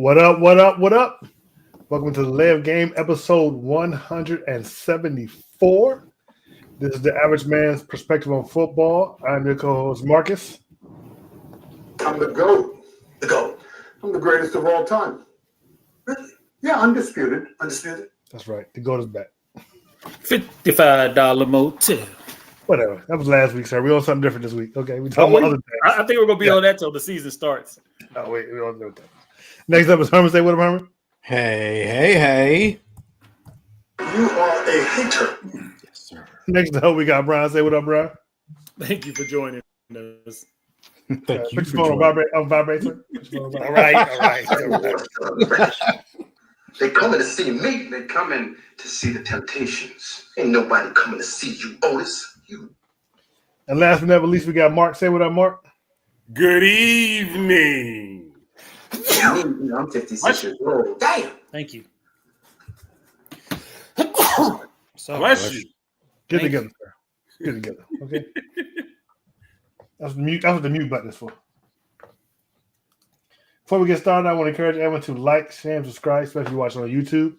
What up? What up? What up? Welcome to the Live Game episode 174. This is the average man's perspective on football. I'm your co-host Marcus. I'm the GOAT. The GOAT. I'm the greatest of all time. Really? Yeah, undisputed. Undisputed. That's right. The GOAT is back. $55 motel. Whatever. That was last week, sir. We on something different this week. Okay, we talking about other things. I think we're gonna be on that till the season starts. Oh wait, we don't do that. Next up is Herman. Say what up, Herman? Hey. You are a hater. Yes, sir. Next up, we got Brian. Say what up, Brian? Thank you for joining us. Thank Put you your for phone on joining. vibrate, sir. Put your phone on All vibrate. right. They coming to see me. They coming to see the Temptations. Ain't nobody coming to see you, Otis. You. And last but never least, we got Mark. Say what up, Mark? Good evening. I'm 56 years old. Damn. Thank you. So, Bless you. Get Thank together, sir. Get together. Okay. That's what the mute button is for. Before we get started, I want to encourage everyone to like, share, and subscribe, especially if you're watching on YouTube.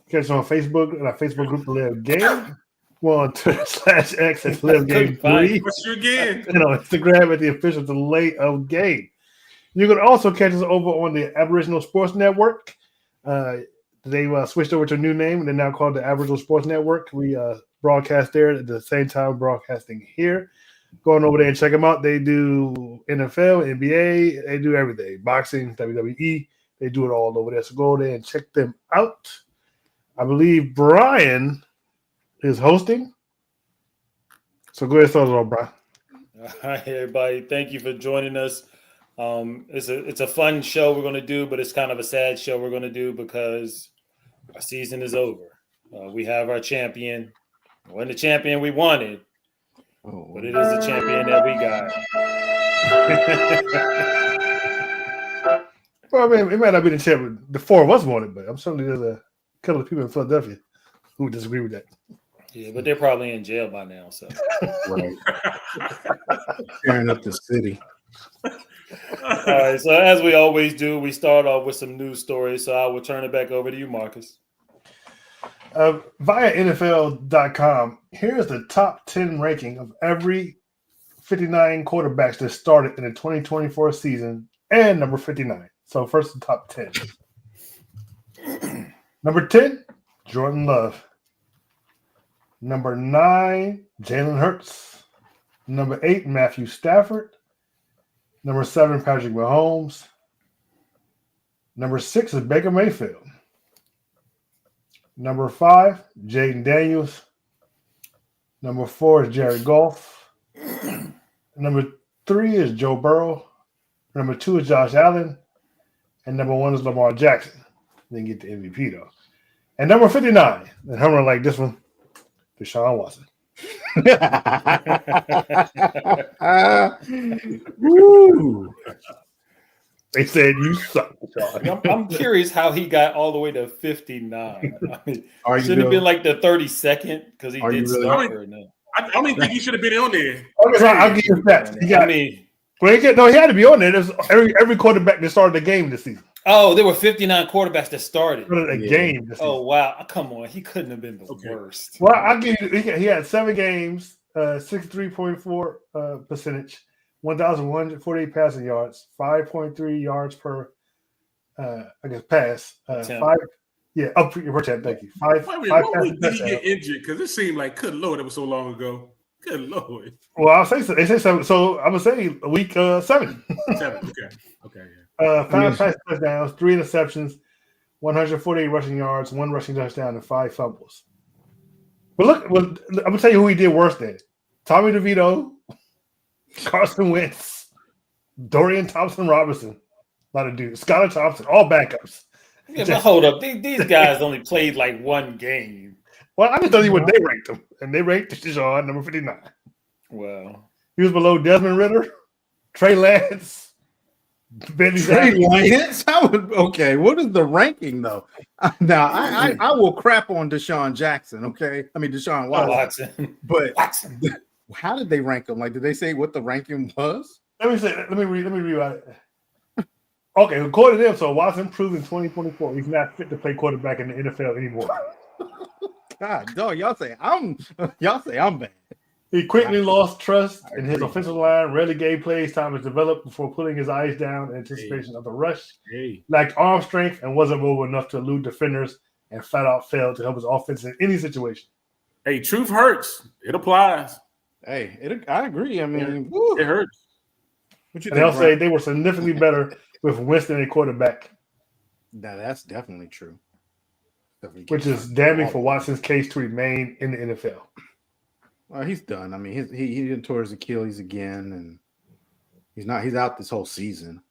Catch us on Facebook and our Facebook group, The Live Game. We're on Twitter/X at Live Game 3. Bless you again. And on Instagram at the official Delay of Game. You can also catch us over on the Aboriginal Sports Network. They switched over to a new name, and they're now called the Aboriginal Sports Network. We broadcast there at the same time broadcasting here. Going over there and check them out. They do NFL, NBA, they do everything. Boxing, WWE, they do it all over there. So go there and check them out. I believe Brian is hosting. So go ahead and start it off, Brian. Hi, everybody. Thank you for joining us. It's a fun show we're going to do, but it's kind of a sad show we're going to do because our season is over. We have our champion. It wasn't the champion we wanted, but it is the champion that we got. Well, I mean, it might not be the champion. The four of us wanted, but I'm certainly there's a couple of people in Philadelphia who disagree with that. Yeah, but they're probably in jail by now. So, Right. Tearing up the city. all right. So as we always do, we start off with some news stories. So I will turn it back over to you, Marcus. Via NFL.com, here's the top 10 ranking of every 59 quarterbacks that started in the 2024 season and number 59. So first, the top 10. Number 10, Jordan Love. Number 9, Jalen Hurts. Number 8, Matthew Stafford. Number 7, Patrick Mahomes. Number 6 is Baker Mayfield. Number 5, Jaden Daniels. Number 4 is Jared Goff. Number 3 is Joe Burrow. Number 2 is Josh Allen. And number 1 is Lamar Jackson. Didn't get the MVP, though. And number 59, and Herman like this one, Deshaun Watson. Woo. They said you suck, Deshaun. I'm curious how he got all the way to 59. I mean, Are you shouldn't have really? been like the 32nd because he Are did you really? start or no? I don't even think he should have been on there. Okay, I'll give you that. He got, I mean, well, he had to be on there. There's every quarterback that started the game this season. oh, there were 59 quarterbacks that started. Started a Yeah. game this season. Oh wow, come on, he couldn't have been the worst. Well, I'll give you. He had 7 games, 63.4 percentage, 1,148 passing yards, 5.3 yards per, pass. Attempt. 5, up per attempt. Thank you. Five Wait a minute, five what passing week did he touchdowns. get injured? Because it seemed like, good Lord, it was so long ago. Good Lord. Well, I'll say so. They say 7. So I'm gonna say week 7. 7. Okay, yeah. 5 passing touchdowns, 3 interceptions, 148 rushing yards, 1 rushing touchdown, and 5 fumbles. But look, I'm gonna tell you who he did worse than: Tommy DeVito, Carson Wentz, Dorian Thompson-Robinson, a lot of dudes, Skylar Thompson, all backups. Yeah, but hold up, these guys only played like one game. Well, I just tell you what they ranked him, and they ranked Deshaun number 59. Well, He was below Desmond Ritter, Trey Lance, Benny Trey Jackson. Lance? Okay, what is the ranking though? Now I will crap on Deshaun Jackson, okay? I mean Deshaun Watson. But Watson. how did they rank him? Like, did they say what the ranking was? Let me read out it. Okay, according to them, so Watson proved in 2024 he's not fit to play quarterback in the NFL anymore. God, dog, y'all say I'm bad. He quickly lost trust in his offensive line, rarely gave plays time to develop before putting his eyes down in anticipation of the rush. Lacked arm strength and wasn't mobile enough to elude defenders and flat out failed to help his offense in any situation. Hey, truth hurts. It applies. Hey, I agree. I mean, it hurts. What you think, they'll say they were significantly better with Winston at quarterback. Now, that's definitely true. Which is damning for Watson's case to remain in the NFL. Well, he's done. I mean, he tore his Achilles again, and he's out this whole season.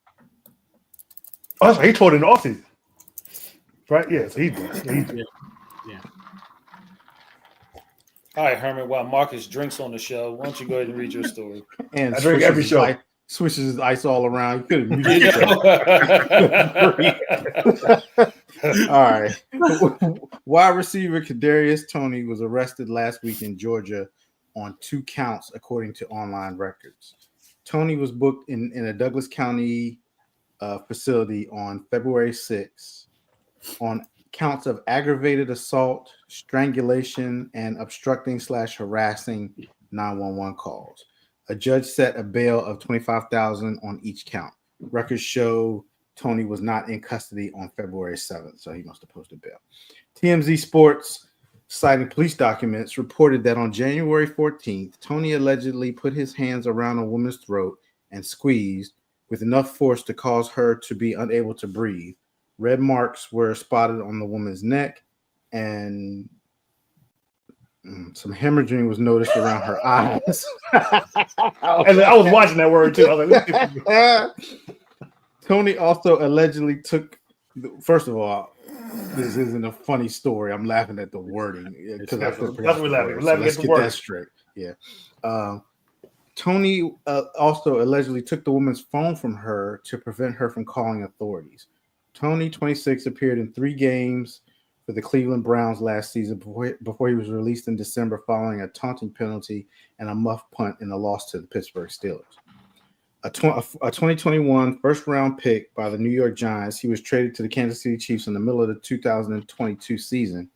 Oh, that's right. He tore it in the offseason. Right? Yeah, so he's done. Yeah. All right, Herman, while Marcus drinks on the show, why don't you go ahead and read your story? And I drink every show. Switches his ice all around. He couldn't All right. Wide receiver Kadarius Toney was arrested last week in Georgia on 2 counts, according to online records. Toney was booked in a Douglas County facility on February 6th on counts of aggravated assault, strangulation, and obstructing/harassing 911 calls. A judge set a bail of $25,000 on each count. Records show Toney was not in custody on February 7th, so he must have posted bail. TMZ Sports, citing police documents, reported that on January 14th, Toney allegedly put his hands around a woman's throat and squeezed with enough force to cause her to be unable to breathe. Red marks were spotted on the woman's neck, and some hemorrhaging was noticed around her eyes. And I was watching that word too. I was like, Toney also allegedly took. First of all, this isn't a funny story. I'm laughing at the wording because that's what we're laughing. Let's get that straight. Yeah. Toney also allegedly took the woman's phone from her to prevent her from calling authorities. Toney, 26, appeared in 3 games for the Cleveland Browns last season before he was released in December following a taunting penalty and a muff punt in a loss to the Pittsburgh Steelers. A 2021 first-round pick by the New York Giants, he was traded to the Kansas City Chiefs in the middle of the 2022 season.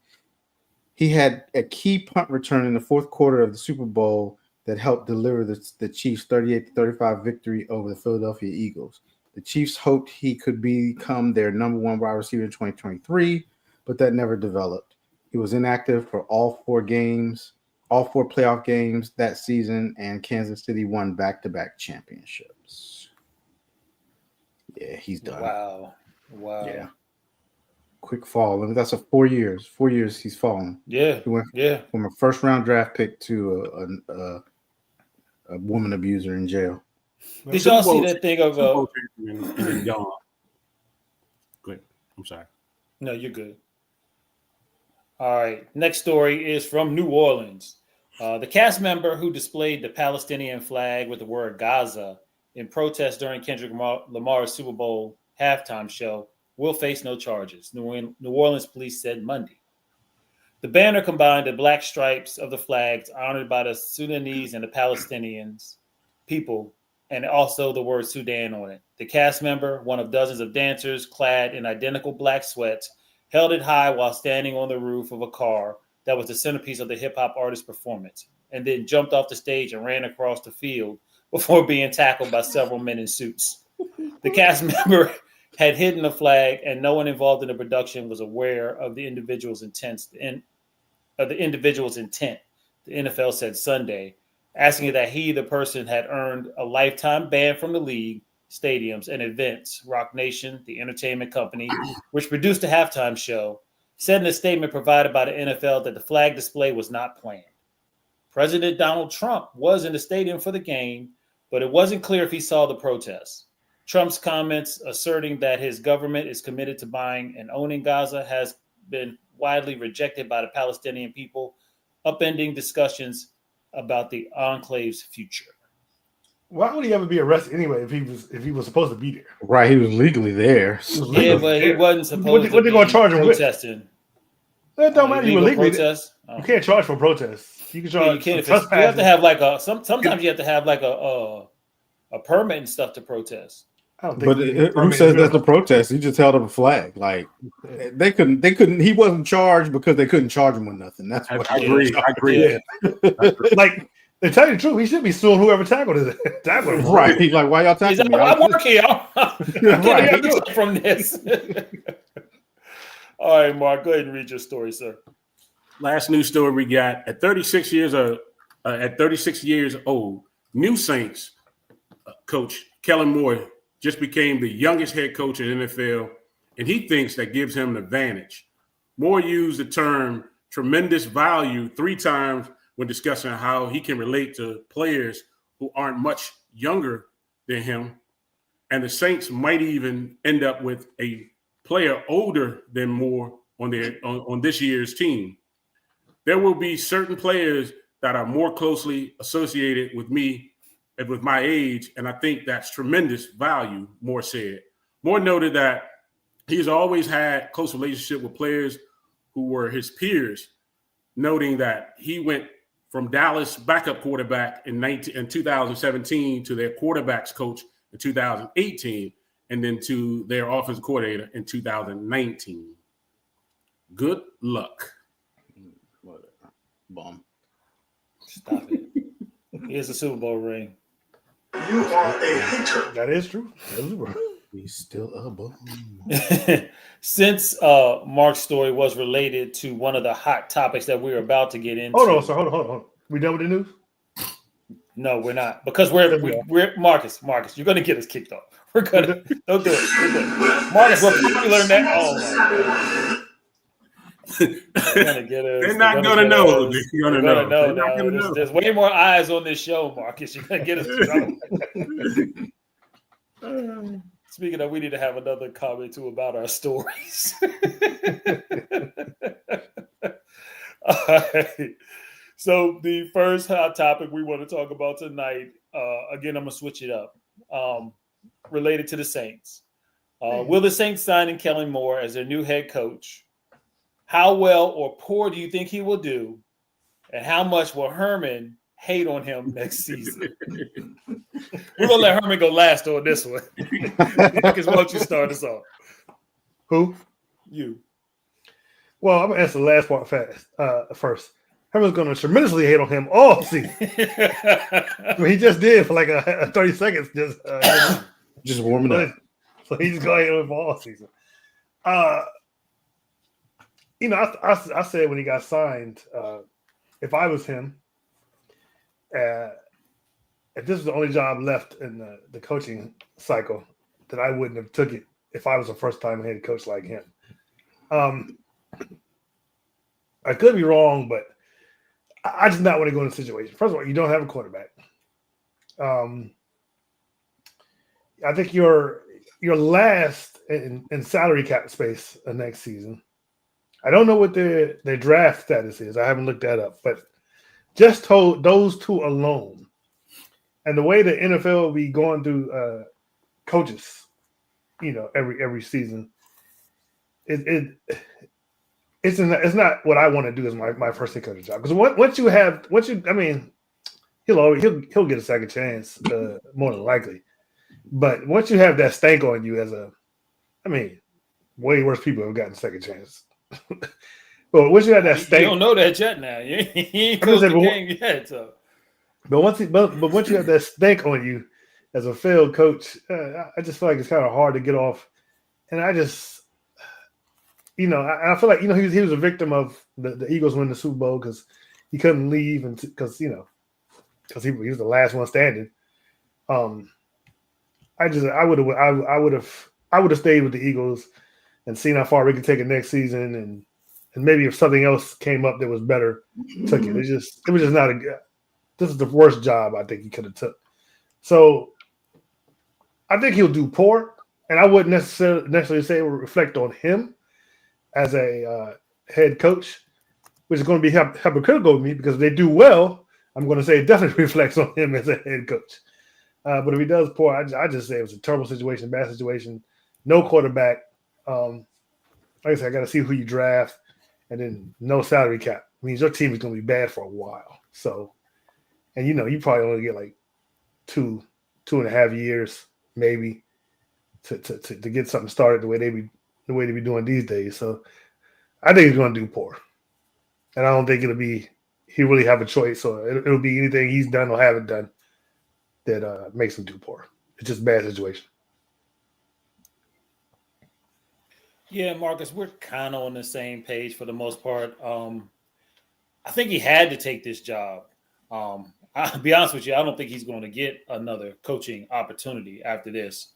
He had a key punt return in the fourth quarter of the Super Bowl that helped deliver the Chiefs' 38-35 victory over the Philadelphia Eagles. The Chiefs hoped he could become their number 1 wide receiver in 2023, but that never developed. He was inactive for all 4 playoff games that season, and Kansas City won back-to-back championships. Yeah, he's done. Wow. Yeah. Quick fall. I mean, that's 4 years. 4 years he's fallen. Yeah. He went from a first-round draft pick to a woman abuser in jail. Did y'all see that thing of Go ahead. I'm sorry. No, you're good. All right. Next story is from New Orleans. The cast member who displayed the Palestinian flag with the word Gaza in protest during Kendrick Lamar's Super Bowl halftime show will face no charges, New Orleans police said Monday. The banner combined the black stripes of the flags honored by the Sudanese and the Palestinians people, and also the word Sudan on it. The cast member, one of dozens of dancers clad in identical black sweats, held it high while standing on the roof of a car that was the centerpiece of the hip-hop artist's performance, and then jumped off the stage and ran across the field before being tackled by several men in suits. The cast member had hidden the flag, and no one involved in the production was aware of the individual's intent. The NFL said Sunday, asking that the person had earned a lifetime ban from the league, stadiums, and events. Rock Nation, the entertainment company, which produced the halftime show, said in a statement provided by the NFL that the flag display was not planned. President Donald Trump was in the stadium for the game, but it wasn't clear if he saw the protests. Trump's comments asserting that his government is committed to buying and owning Gaza has been widely rejected by the Palestinian people, upending discussions about the enclave's future. Why would he ever be arrested anyway if he was supposed to be there? Right, he was legally there. But he wasn't supposed what they going to charge him protesting. With? That don't matter. You legally protest. You can't charge for protests. You can charge. You can't. You have to have like a. Sometimes you have to have like a permit and stuff to protest. I don't But think. who says that's a protest? He just held up a flag. Like they couldn't. He wasn't charged because they couldn't charge him with nothing. That's what I agree. I agree. Yeah. Like, to tell you the truth, he should be suing whoever tackled him. Right. He's like, why y'all He's tackling like, me? I work here. I can't Right. get something from this. All right, Mark, go ahead and read your story, sir. Last news story we got at 36 years old, new Saints coach Kellen Moore just became the youngest head coach in the NFL, and he thinks that gives him an advantage. Moore used the term tremendous value 3 times when discussing how he can relate to players who aren't much younger than him, and the Saints might even end up with a player older than Moore on this year's team. There will be certain players that are more closely associated with me and with my age, and I think that's tremendous value, Moore said. Moore noted that he's always had close relationship with players who were his peers, noting that he went from Dallas backup quarterback in 2017 to their quarterbacks coach in 2018, and then to their offensive coordinator in 2019. Good luck. Bum. Stop it. Here's the Super Bowl ring. You are a hater. That is true. He's still a bum. Since Mark's story was related to one of the hot topics that we're about to get into. Hold on, sir. Hold on. We done with the news? No, we're not, because we're Marcus. You're going to get us kicked off. We're gonna don't do it. We're good. Marcus, we're popular in that. Oh my God. They're not gonna know. They're gonna know. There's way more eyes on this show, Marcus. You're gonna get us in trouble. Speaking of, we need to have another comment too about our stories. All right. So the first hot topic we want to talk about tonight, again, I'm gonna switch it up. Related to the Saints. Will the Saints sign in Kellen Moore as their new head coach? How well or poor do you think he will do? And how much will Herman hate on him next season? We're going to let Herman go last on this one. Because why don't you start us off? Who? You. Well, I'm going to answer the last part first. Herman's going to tremendously hate on him all season. I mean, he just did for like 30 seconds. Just warming up. So he's just going to hate on him for all season. I said when he got signed, if I was him, if this was the only job left in the coaching cycle, that I wouldn't have took it if I was a first-time head coach like him. I could be wrong, but I just not want to go in a situation. First of all, you don't have a quarterback. I think you're last in salary cap space next season. I don't know what their draft status is. I haven't looked that up, but just told those two alone, and the way the NFL will be going through coaches, every season, it's not what I want to do as my first head coaching job. Because he'll get a second chance more than likely, but once you have that stank on you way worse people have gotten second chance. But once you have that stank, you don't know that yet. Now you ain't closed the game yet. So. But once you have that stank on you as a failed coach, I just feel like it's kind of hard to get off. And I just, I feel like he was a victim of the Eagles winning the Super Bowl because he couldn't leave and because he was the last one standing. I would have stayed with the Eagles and seen how far we could take it next season, and maybe if something else came up that was better, took it. It was just not a good. This is the worst job I think he could have took. So I think he'll do poor, and I wouldn't necessarily say it will reflect on him as a head coach, which is going to be hypocritical of me because if they do well, I'm going to say it definitely reflects on him as a head coach. But if he does poor, I just say it was a terrible situation, bad situation, no quarterback. Like I said, I got to see who you draft, and then no salary cap. Means your team is going to be bad for a while. So, and you probably only get like 2.5 years, maybe. to get something started the way they be doing these days. So I think he's going to do poor, and I don't think he really have a choice. So it'll be anything he's done or haven't done that makes him do poor. It's just a bad situation. Yeah, Marcus, we're kind of on the same page for the most part. I think he had to take this job. I'll be honest with you, I don't think he's going to get another coaching opportunity after this.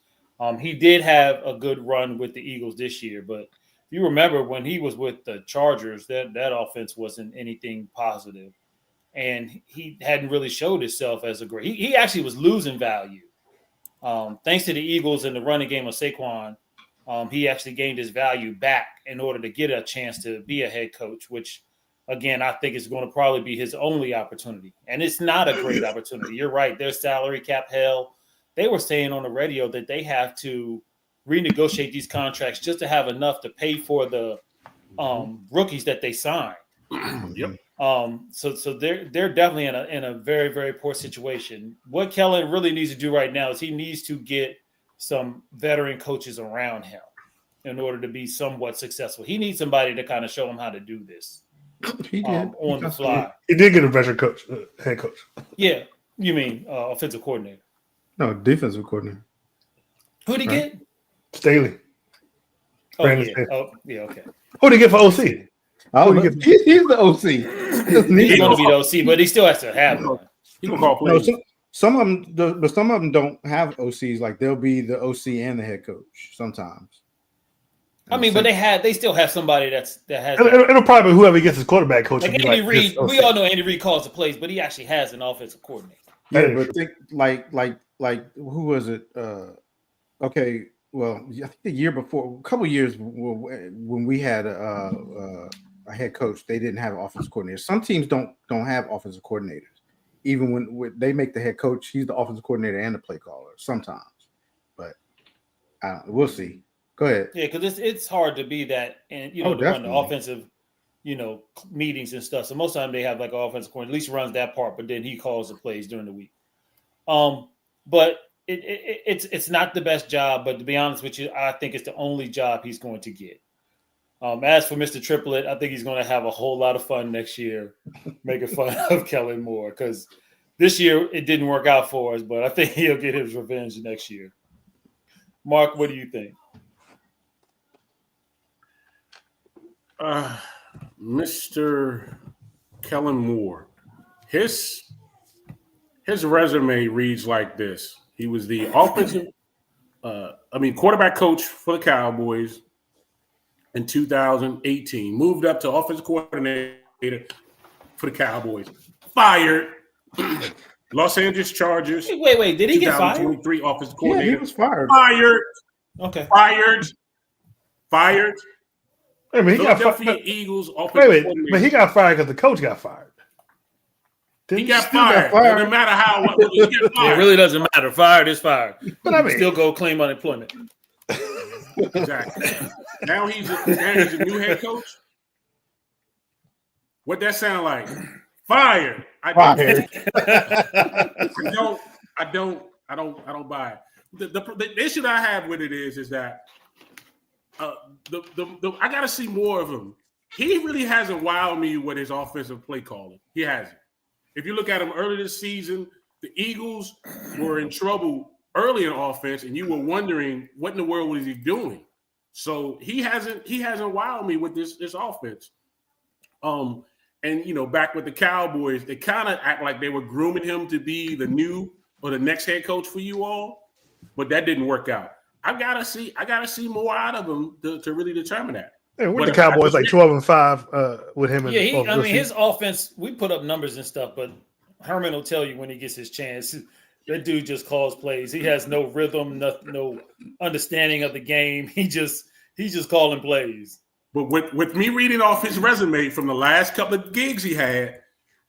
He did have a good run with the Eagles this year, but if you remember when he was with the Chargers, that offense wasn't anything positive, and he hadn't really showed himself as a great. He actually was losing value. Thanks to the Eagles and the running game of Saquon, he actually gained his value back in order to get a chance to be a head coach, which, again, I think is going to probably be his only opportunity. And it's not a great opportunity. You're right. Their salary cap hell. They were saying on the radio that they have to renegotiate these contracts just to have enough to pay for the rookies that they signed. Yep. So they're definitely in a very, very poor situation. What Kellen really needs to do right now is he needs to get some veteran coaches around him in order to be somewhat successful. He needs somebody to kind of show him how to do this. He did On the fly. He did get a veteran coach, head coach. Yeah, you mean offensive coordinator? No, defensive coordinator. Who'd he get? Staley. Oh Brandon yeah. Staley. Oh yeah. Okay. Who'd he get for OC? Oh, Who do you he's the OC. He's going to be the OC, but he still has to have one. He gonna call No, plays. some of them, but some of them don't have OCs. Like they'll be the OC and the head coach sometimes. I mean, but they still have somebody that has. It'll probably be whoever gets his quarterback coach. Like will be Andy Reid, this OC. we all know Andy Reid calls the plays, but he actually has an offensive coordinator. Yeah, That is but think like who was it? Okay, well, I think the year before, a couple years when we had a head coach, they didn't have an offensive coordinator. Some teams don't have offensive coordinators. Even when they make the head coach, he's the offensive coordinator and the play caller sometimes. But we'll see. Go ahead. Yeah, because it's hard to be that, and to run the Definitely. offensive, meetings and stuff. So most of the time they have like an offensive coordinator, at least runs that part, but then he calls the plays during the week. But it's not the best job, but to be honest with you, I think it's the only job he's going to get. As for Mr. Triplett, I think he's going to have a whole lot of fun next year making fun of Kellen Moore, because this year it didn't work out for us, but I think he'll get his revenge next year. Mark, what do you think? Mr. Kellen Moore, his resume reads like this. He was the quarterback coach for the Cowboys in 2018. Moved up to offensive coordinator for the Cowboys. Fired. Los Angeles Chargers. Wait. Did he get fired? 2023 offensive Yeah, coordinator. he was fired. Fired. Okay. Fired. Wait, but he got Philadelphia fired. Eagles offensive Wait, coordinator. but he got fired because the coach got fired. He Didn't got still fired. Doesn't matter how he get It fired. really doesn't matter. Fired is fired. But I mean, Still go claim unemployment. Exactly. Now he's a new head coach. What that sound like? Fired. Fired. I don't buy it. The issue that I have with it is that I got to see more of him. He really hasn't wowed me with his offensive play calling. He hasn't. If you look at him early this season, the Eagles were in trouble early in offense, and you were wondering what in the world was he doing. So he hasn't wowed me with this offense. And back with the Cowboys, they kind of act like they were grooming him to be the new or the next head coach for you all, but that didn't work out. I gotta see more out of him to really determine that. and with the Cowboys like 12-5 with him. Yeah, his offense, we put up numbers and stuff, but Herman will tell you when he gets his chance. That dude just calls plays. He has no rhythm, no understanding of the game. He's just calling plays. But with me reading off his resume from the last couple of gigs he had,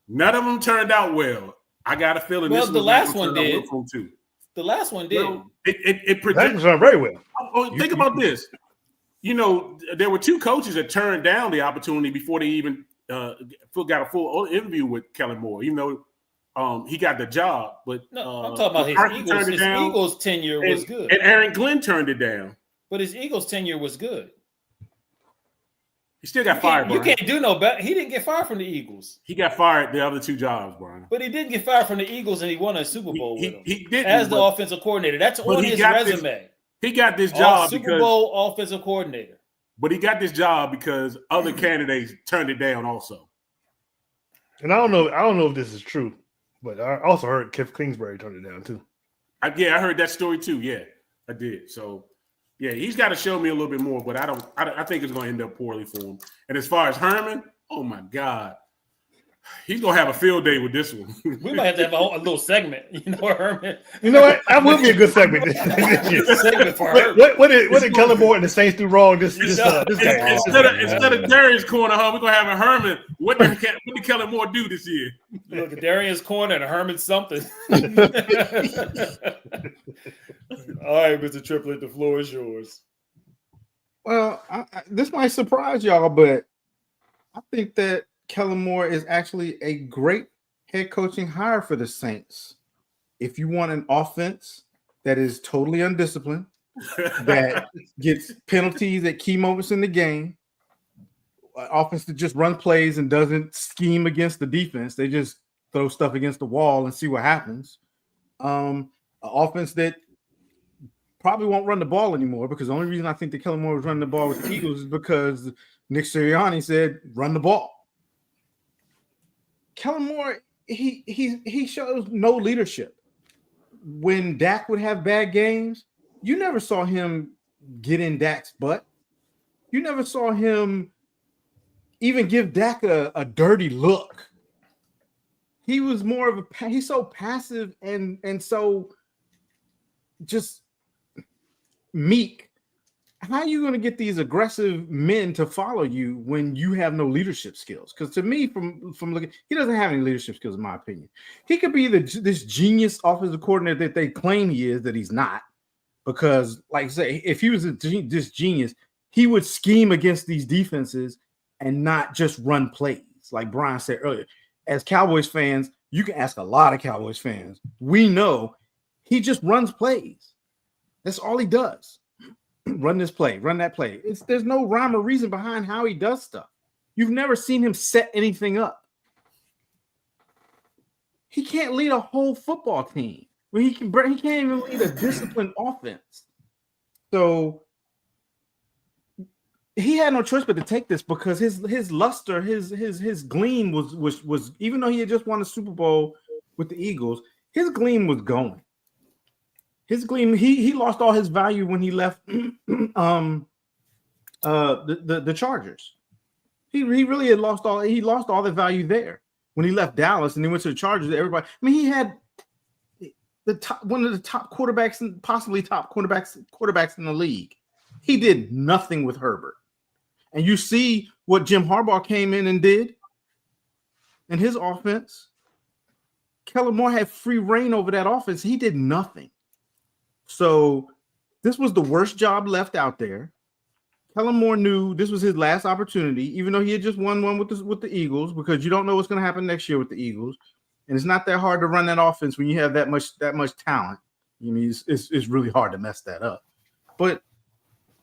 none of them turned out well. I got a feeling Well, this the last one did. Too. The last one did. Well, it that predicted. was done very well. Think about this. There were two coaches that turned down the opportunity before they even got a full interview with Kellen Moore. he got the job. But No, I'm talking about his McCarthy Eagles. turned it His down, Eagles tenure was good, and Aaron Glenn turned it down. but his Eagles tenure was good. He still got fired. You Brian. can't do no better. He didn't get fired from the Eagles, He got fired the other 2 jobs, Brian. but he did get fired from the Eagles, and he won a Super Bowl with them He didn't as the but offensive coordinator. That's but on he his got this resume. he got this job Super because Bowl offensive coordinator. but he got this job because other candidates turned it down also. And I don't know if this is true, but I also heard Cliff Kingsbury turned it down too. I heard that story too. Yeah, I did. So, yeah, he's got to show me a little bit more, but I think it's going to end up poorly for him. And as far as Herman, oh my God, he's going to have a field day with this one. We might have to have a little segment, Herman. You know what? That would be a good segment. This year. Segment for Herman. What did Kellen Moore and the Saints do wrong this game? Instead of Darius Corner, we're going to have a Herman. What did Kellen Moore do this year? Look at Darius Corner and Herman something. All right, Mr. Triplett, the floor is yours. Well, this might surprise y'all, but I think that Kellen Moore is actually a great head coaching hire for the Saints. If you want an offense that is totally undisciplined, that gets penalties at key moments in the game, an offense that just run plays and doesn't scheme against the defense, they just throw stuff against the wall and see what happens. An offense that probably won't run the ball anymore, because the only reason I think that Kellen Moore was running the ball with the Eagles is because Nick Sirianni said, run the ball. Kellen Moore, he shows no leadership. When Dak would have bad games, you never saw him get in Dak's butt. You never saw him even give Dak a dirty look. He was more of he's so passive and so just meek. How are you going to get these aggressive men to follow you when you have no leadership skills? Because to me, from looking, he doesn't have any leadership skills, in my opinion. He could be this genius offensive coordinator that they claim he is, that he's not. Because, like I say, if he was this genius, he would scheme against these defenses and not just run plays. Like Brian said earlier, as Cowboys fans, you can ask a lot of Cowboys fans. We know he just runs plays. That's all he does. Run this play, run that play. There's no rhyme or reason behind how he does stuff. You've never seen him set anything up. He can't lead a whole football team. He can't even lead a disciplined offense. So he had no choice but to take this, because his luster, his gleam was even though he had just won a Super Bowl with the Eagles, his gleam was going. His gleam, he lost all his value when he left the Chargers. He really had lost all the value there when he left Dallas and he went to the Chargers. Everybody, I mean, he had one of the top quarterbacks and possibly top quarterbacks in the league. He did nothing with Herbert. And you see what Jim Harbaugh came in and did in his offense. Kellen Moore had free reign over that offense. He did nothing. So this was the worst job left out there. Kellen Moore knew this was his last opportunity, even though he had just won one with the Eagles, because you don't know what's going to happen next year with the Eagles. And it's not that hard to run that offense when you have that much talent. I mean, it's really hard to mess that up. But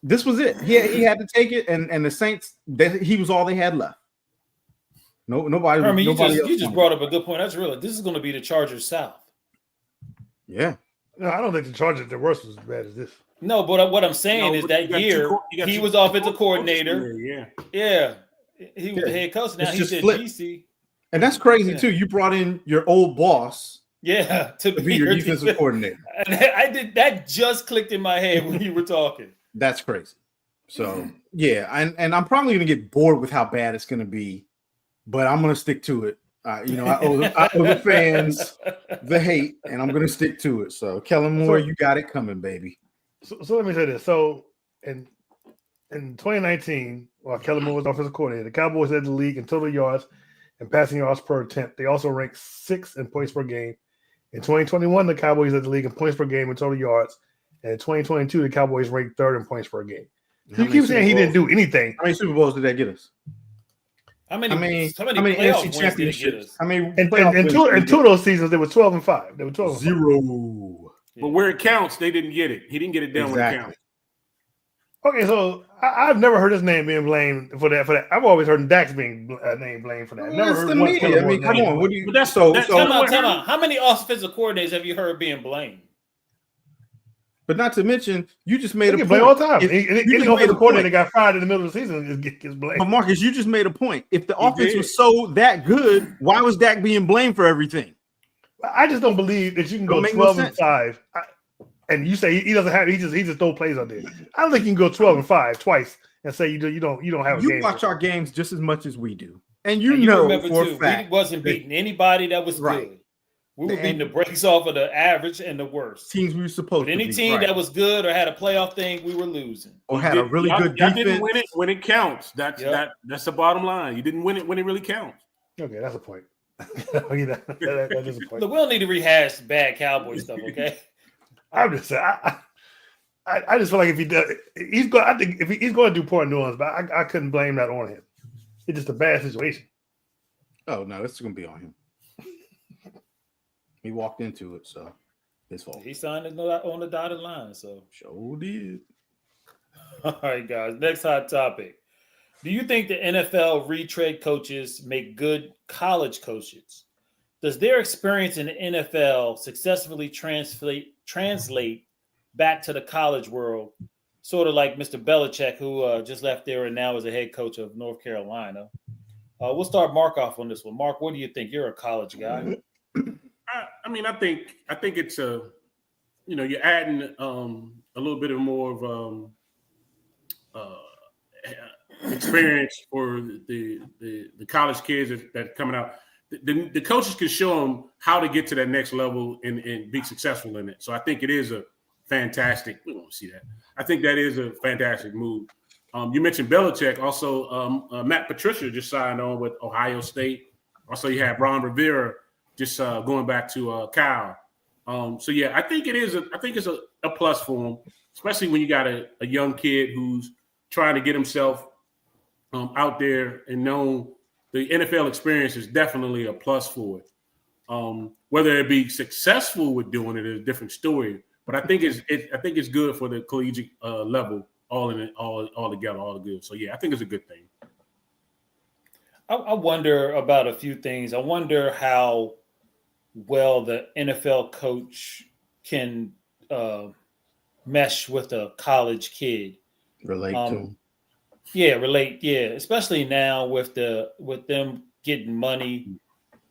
this was it. He had to take it, and the Saints, he was all they had left. Nobody. I mean, nobody you just brought up a good point. That's real. This is going to be the Chargers South. Yeah. No, I don't think the Chargers, their worst was as bad as this. No, but what I'm saying is that year he was offensive coordinator. Yeah. He was the head coach. Now he's at GC. And that's crazy too. You brought in your old boss. Yeah, to be your defensive coordinator. And I did that. Just clicked in my head when you were talking. That's crazy. So yeah, and I'm probably gonna get bored with how bad it's gonna be, but I'm gonna stick to it. I owe the fans the hate, and I'm gonna stick to it. So Kellen Moore, you got it coming, baby. So let me say this. So in 2019, while Kellen Moore was offensive coordinator, the Cowboys led the league in total yards and passing yards per attempt. They also ranked 6th in points per game. In 2021, the Cowboys led the league in points per game and total yards. And in 2022, the Cowboys ranked 3rd in points per game. You keep saying he didn't do anything. How many Super Bowls did that get us? How many How many playoff NFC wins did it get championships? us? I mean, And playoff wins two did and it two of those seasons, they were 12-5. They were 12 get? Zero. But where it counts, they didn't get it. He didn't get it done when it Exactly. counts. Okay, so I've never heard his name being blamed for that. I've always heard Dax being named blamed for that. Never It's heard the once media. Kellen I mean, Moore come named on. blamed. What do you? But that's- So that's- Time out, what time happened? out. How many offensive coordinators have you heard being blamed? but not to mention, you just made They a get point. blamed all the time. If- Any you just made offensive a coordinator point. got fired in the middle of the season gets blamed. But Marcus, you just made a point. If the He offense did. was so that good, why was Dak being blamed for everything? I just don't believe that you can Don't go make no 12-5. And you say he doesn't have he just throw plays out there. I don't think you can go 12-5 twice and say you don't have a You game. watch our games just as much as we do, and you And know remember for too, a fact we wasn't beating anybody that was Right. good. We were And- beating the brakes off of the average and the worst. teams we were supposed But any to beat, team right. that was good or had a playoff thing, we were losing. or had a really Y'all- good y'all defense. didn't win it when it counts. That's Yep. that's the bottom line. You didn't win it when it really counts. Okay, that's a point. That is a point. Look, we don't need to rehash bad Cowboy stuff, okay? I'm just saying. I just feel like if he does, he's going. I think if he's going to do poor in New Orleans, but I couldn't blame that on him. It's just a bad situation. Oh no, it's gonna be on him. He walked into it, so his fault. He signed it on the dotted line. So, Sure did. all right, guys. Next hot topic. Do you think the NFL retread coaches make good college coaches? Does their experience in the NFL successfully translate back to the college world? Sort of like Mr. Belichick, who just left there and now is a head coach of North Carolina. We'll start Mark off on this one. Mark, what do you think? You're a college guy. I mean, I think it's you're adding a little bit of more of experience for the college kids that are coming out. The coaches can show them how to get to that next level and be successful in it. So I think it is a fantastic. We won't see that. I think that is a fantastic move. You mentioned Belichick. Also, Matt Patricia just signed on with Ohio State. Also, you have Ron Rivera just going back to Cal. So yeah, I think it's a plus for him, especially when you got a young kid who's trying to get himself out there and known. The NFL experience is definitely a plus for it. Whether it be successful with doing it is a different story. But I think it's good for the collegiate level, all together, all good. So yeah, I think it's a good thing. I wonder about a few things. I wonder how well the NFL coach can mesh with a college kid. Relate to him. Yeah, relate. Yeah, especially now with them getting money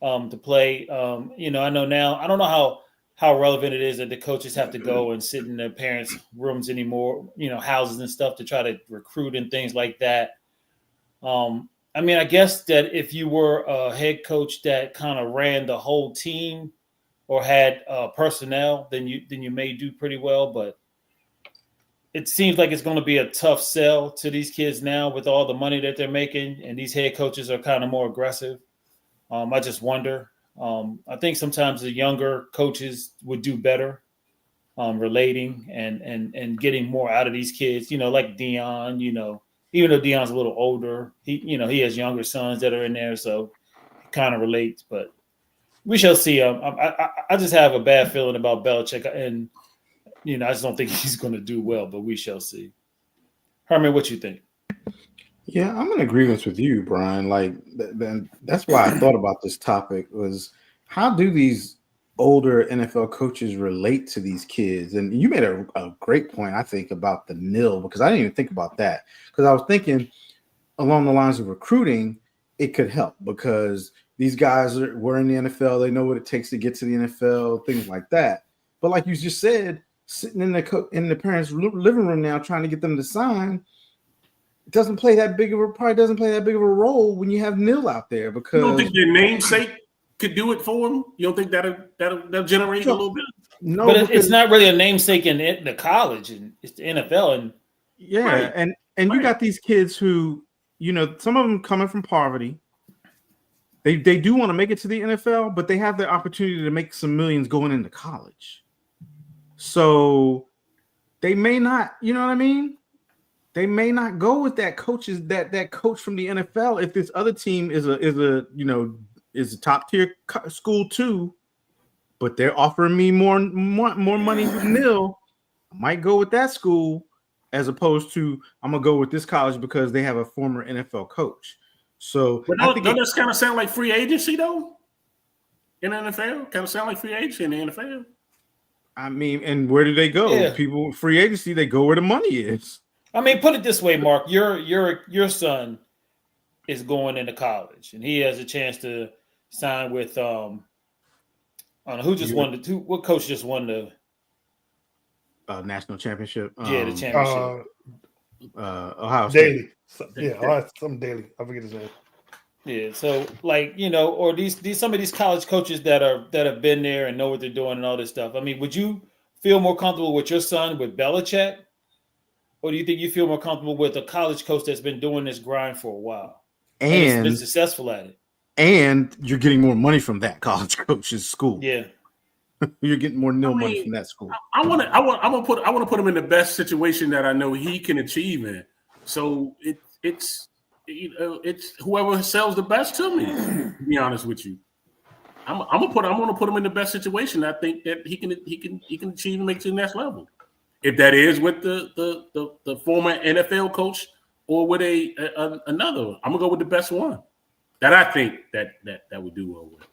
to play. I know now. I don't know how relevant it is that the coaches have to go and sit in their parents' rooms anymore. Houses and stuff to try to recruit and things like that. I mean, I guess that if you were a head coach that kind of ran the whole team or had personnel, then you may do pretty well. But it seems like it's going to be a tough sell to these kids now with all the money that they're making, and these head coaches are kind of more aggressive. I just wonder. I think sometimes the younger coaches would do better relating and getting more out of these kids. Like Dion. Even though Dion's a little older, he has younger sons that are in there, so it kind of relates. But we shall see. I just have a bad feeling about Belichick, and I just don't think he's going to do well. But we shall see. Herman, what you think? Yeah, I'm in agreement with you, Brian. Like, that's why I thought about this topic was how do these older NFL coaches relate to these kids? And you made a great point, I think, about the nil, because I didn't even think about that. Because I was thinking along the lines of recruiting, it could help because these guys were in the NFL. They know what it takes to get to the NFL, things like that. But like you just said, sitting in the parents' living room now trying to get them to sign probably doesn't play that big of a role when you have nil out there. Because You don't think their namesake could do it for them? You don't think that'll generate a little bit? no, But it's not really a namesake in the college, and it's the NFL. And yeah, Right. and Right. you got these kids who, some of them coming from poverty. They do want to make it to the NFL, but they have the opportunity to make some millions going into college. So they may not, you know what I mean? they may not go with that coaches that coach from the NFL if this other team is a top tier school too, but they're offering me more money than nil. I might go with that school as opposed to I'm gonna go with this college because they have a former NFL coach. So But don't this kind of sound like free agency though? In the NFL, kind of sound like free agency in the NFL. I mean, and where do they go? Yeah. People free agency, they go where the money is. I mean, put it this way, Mark. Your son is going into college, and he has a chance to sign with I don't know who just won what coach just won the National championship. the championship. Ohio State. Daily. Some Daily. I forget his name. Yeah, so like or these some of these college coaches that have been there and know what they're doing and all this stuff. I mean, would you feel more comfortable with your son with Belichick, or do you think you feel more comfortable with a college coach that's been doing this grind for a while and has been successful at it? And you're getting more money from that college coach's school. Yeah, you're getting more money from that school. I want to put him in the best situation that I know he can achieve in. So it's whoever sells the best to me. To be honest with you, I'm gonna put him in the best situation. I think that he can achieve and make it to the next level. If that is with the former NFL coach or with another, I'm gonna go with the best one that I think that would do well with.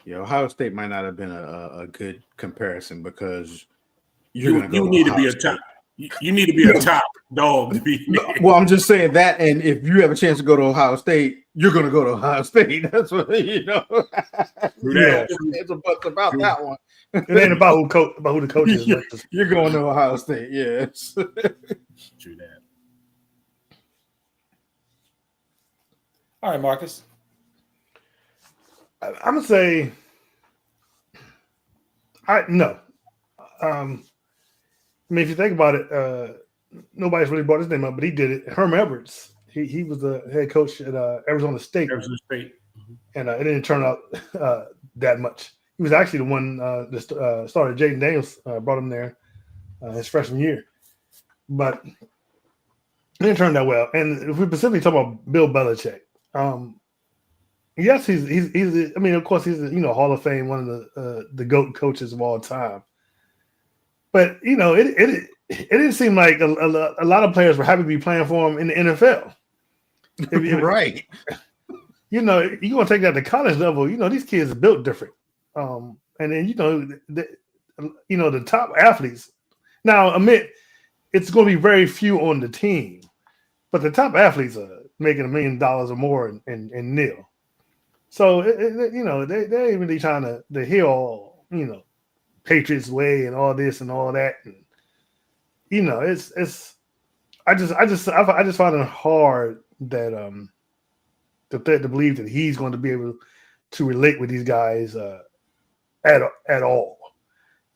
Yeah, Ohio State might not have been a good comparison because you need to be a top. You need to be a top dog to be. Well, I'm just saying that, and if you have a chance to go to Ohio State, you're going to go to Ohio State. That's what Yeah. It's about that one. It ain't about who the coach is. You're going to Ohio State, yes. True that. all right, Marcus. I'm gonna say, no. I mean, if you think about it, nobody's really brought his name up, but he did it. Herm Edwards. He was the head coach at Arizona State. And it didn't turn out that much. He was actually the one that started. Jaden Daniels brought him there his freshman year. But it didn't turn that well. And if we specifically talk about Bill Belichick, yes, he's I mean, of course, he's Hall of Fame, one of the GOAT coaches of all time. But it didn't seem like a lot of players were happy to be playing for him in the NFL. Right. You're going to take that to college level. These kids are built different. And then the top athletes. Now, admit it's going to be very few on the team, but the top athletes are making $1 million or more in nil. So they ain't really trying to heal, Patriots way and all this and all that, and it's. I just find it hard that to believe that he's going to be able to relate with these guys at all.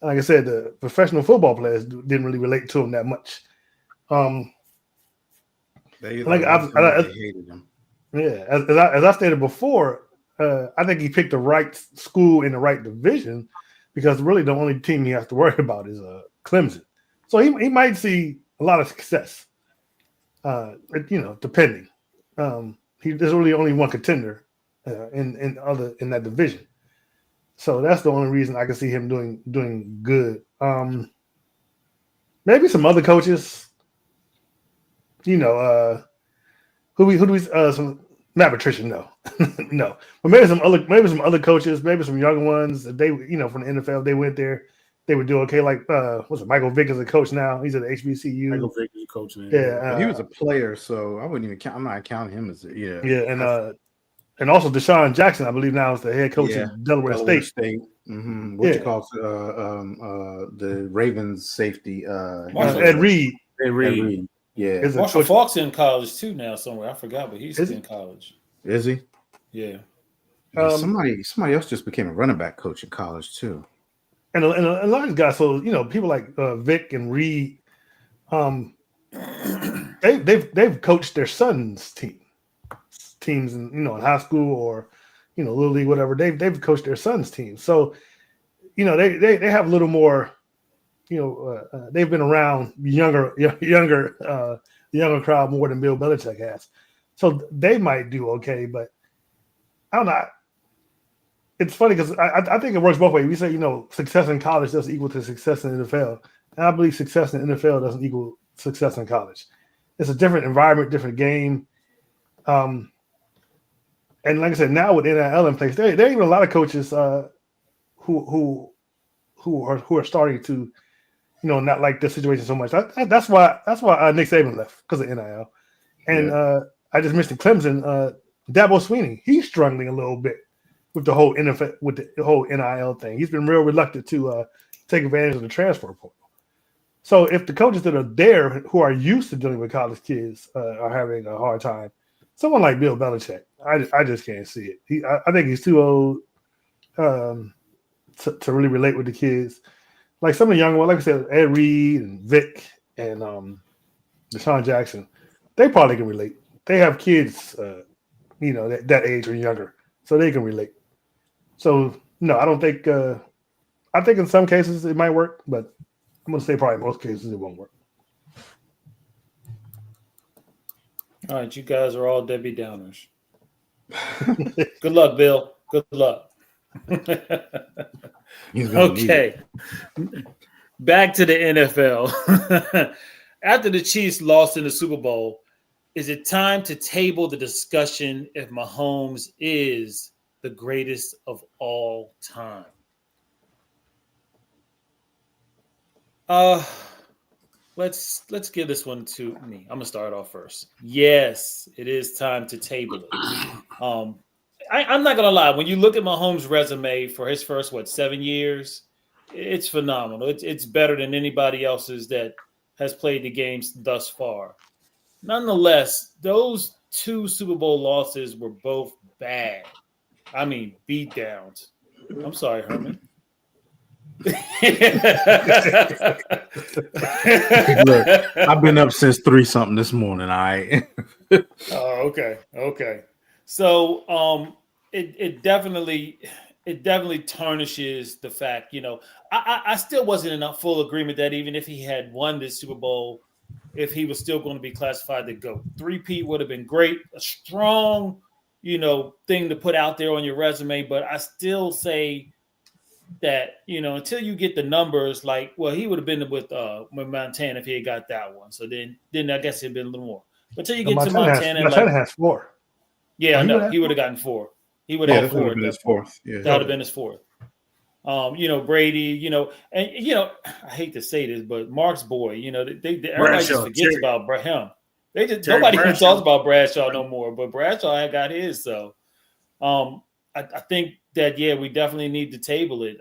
And like I said, the professional football players didn't really relate to him that much. They hated him. Yeah, as I stated before, I think he picked the right school in the right division because really the only team he has to worry about is Clemson. So he might see a lot of success. Depending. There's really only one contender in that division. So that's the only reason I can see him doing good. Maybe some other coaches. Some Matt Patricia, no. No. But maybe some other coaches, maybe some younger ones that they from the NFL, they went there, they would do okay. Like Michael Vick is a coach now. He's at the HBCU. Michael Vick is a coach now. Yeah. He was a player, so I wouldn't even count. I'm not counting him as and also Deshaun Jackson, I believe now is the head coach at Delaware State. Mm-hmm. What you call the Ravens safety? Ed Reed. Yeah. Marshall Faulk's in college too now somewhere. I forgot, but he's in college. Is he? Yeah. Somebody else just became a running back coach in college too. And a lot of these guys, so people like Vic and Reed, they've coached their sons' teams in high school or little league, whatever. They've coached their sons' teams, so they have a little more they've been around younger crowd more than Bill Belichick has, so they might do okay. But I don't know. It's funny because I think it works both ways. We say success in college doesn't equal to success in the NFL, and I believe success in the NFL doesn't equal success in college. It's a different environment, different game. And like I said, now with NIL in place, there are even a lot of coaches who are starting to, not like this situation so much. That's why Nick Saban left, because of NIL. And I just mentioned Clemson. Dabo Swinney, he's struggling a little bit with the whole NFL, with the whole NIL thing. He's been real reluctant to take advantage of the transfer portal. So if the coaches that are there who are used to dealing with college kids are having a hard time, someone like Bill Belichick, I just can't see it. I think he's too old to really relate with the kids. Like some of the younger ones, like I said, Ed Reed and Vic and Deshaun Jackson, they probably can relate. They have kids, that age or younger, so they can relate. So no, I don't think. I think in some cases it might work, but I'm going to say probably in most cases it won't work. All right, you guys are all Debbie Downers. Good luck, Bill. Good luck. Okay. Back to the NFL. After the Chiefs lost in the Super Bowl, is it time to table the discussion if Mahomes is the greatest of all time? Let's give this one to me. I'm gonna start off first. Yes, it is time to table it. I'm not gonna lie. When you look at Mahomes' resume for his first 7 years, it's phenomenal. It's better than anybody else's that has played the games thus far. Nonetheless, those 2 Super Bowl losses were both bad. I mean, beatdowns. I'm sorry, Herman. Look, I've been up since 3-something this morning. Oh, okay. So, it definitely tarnishes the fact. I still wasn't in a full agreement that even if he had won this Super Bowl, if he was still going to be classified the GOAT. 3-peat would have been great, a strong, thing to put out there on your resume. But I still say that until you get the numbers, he would have been with Montana if he had got that one. So then I guess it'd been a little more. But until you get to Montana, Montana has 4. Yeah, no, he would have gotten 4. He would have had 4. His 4th. Yeah, that would have been his 4th. Brady, and I hate to say this, but Mark's boy, everybody just forgets about him. Nobody even talks about Bradshaw no more, but Bradshaw had got his. So, I think that we definitely need to table it.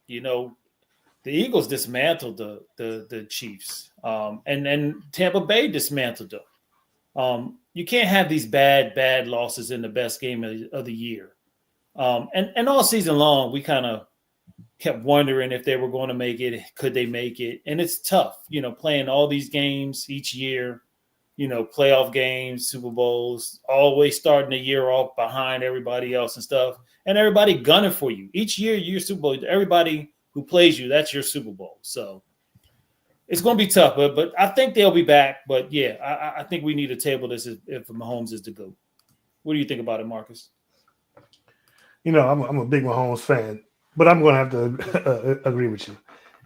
The Eagles dismantled the Chiefs, and Tampa Bay dismantled them. You can't have these bad losses in the best game of the year. And all season long, we kind of kept wondering if they were going to make it. Could they make it? And it's tough, playing all these games each year, playoff games, Super Bowls, always starting the year off behind everybody else and stuff. And everybody gunning for you. Each year, your Super Bowl, everybody who plays you, that's your Super Bowl. So it's going to be tough, but I think they'll be back. But, I think we need to table this if Mahomes is the GOAT. What do you think about it, Marcus? I'm a big Mahomes fan, but I'm going to have to agree with you.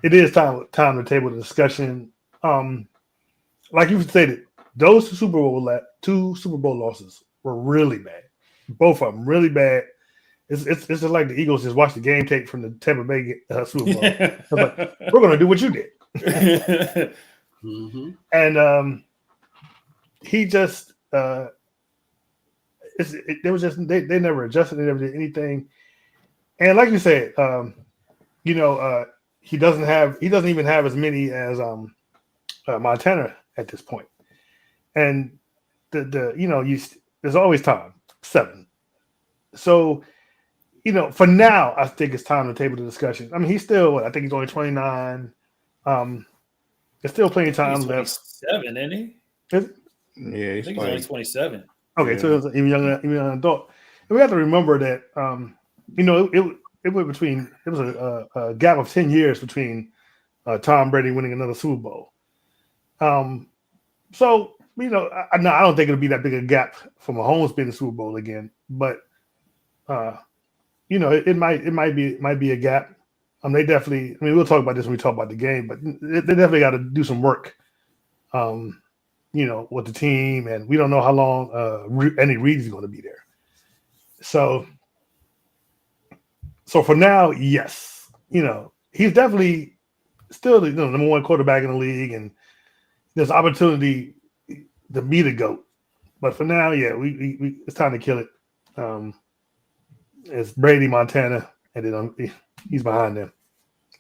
It is time to table the discussion. Like you stated, those 2 Super Bowl losses were really bad. Both of them really bad. It's just like the Eagles just watched the game tape from the Tampa Bay Super Bowl. Like, we're going to do what you did. Mm-hmm. And he just they never adjusted, they never did anything. And like you said, he doesn't even have as many as Montana at this point. And there's always time, 7. So, for now, I think it's time to table the discussion. I mean, he's still, I think he's only 29. There's still plenty of time left. 27, isn't he? Yeah, I think he's only 27. Okay, yeah. So it's even younger adult. And we have to remember that it went between, it was a gap of 10 years between Tom Brady winning another Super Bowl. So you know, I don't think it'll be that big a gap for Mahomes being the Super Bowl again, but you know, it might be a gap. They definitely. I mean, we'll talk about this when we talk about the game, but they definitely got to do some work. You know, with the team, and we don't know how long Andy Reid is going to be there. So for now, yes, you know, he's definitely still the number one quarterback in the league, and there's opportunity to be the GOAT. But for now, yeah, we it's time to kill it. It's Brady, Montana, and then he's behind them.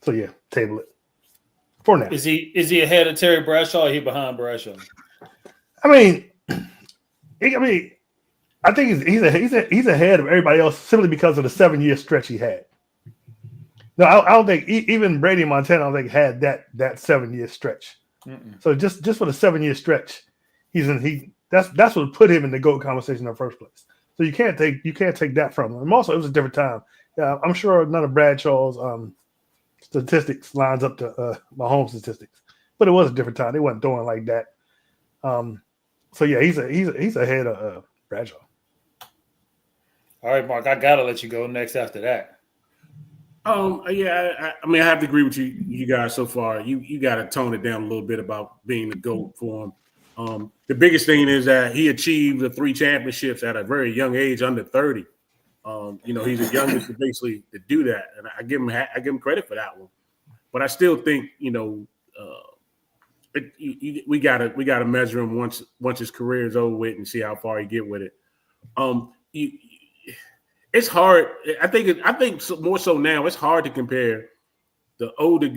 So yeah, table it for now. Is he ahead of Terry Bradshaw? Or he behind Bradshaw? I mean, I think he's ahead of everybody else simply because of the 7-year stretch he had. No, I don't think even Brady and Montana, I don't think had that 7-year stretch. Mm-mm. So just for the 7-year stretch, that's what put him in the GOAT conversation in the first place. So you can't take that from him. And also, it was a different time. I'm sure none of Bradshaw's statistics lines up to Mahomes' statistics, but it was a different time. They wasn't throwing like that. So yeah, he's ahead of Bradshaw. All right, Mark, I gotta let you go next after that. Yeah, I mean, I have to agree with you guys so far. You got to tone it down a little bit about being the GOAT for him. The biggest thing is that he achieved the 3 championships at a very young age, under 30. You know, he's the youngest to basically to do that, and I give him credit for that one. But I still think, you know, we gotta measure him once his career is over with and see how far he get with it. It's hard. I think more so now. It's hard to compare the older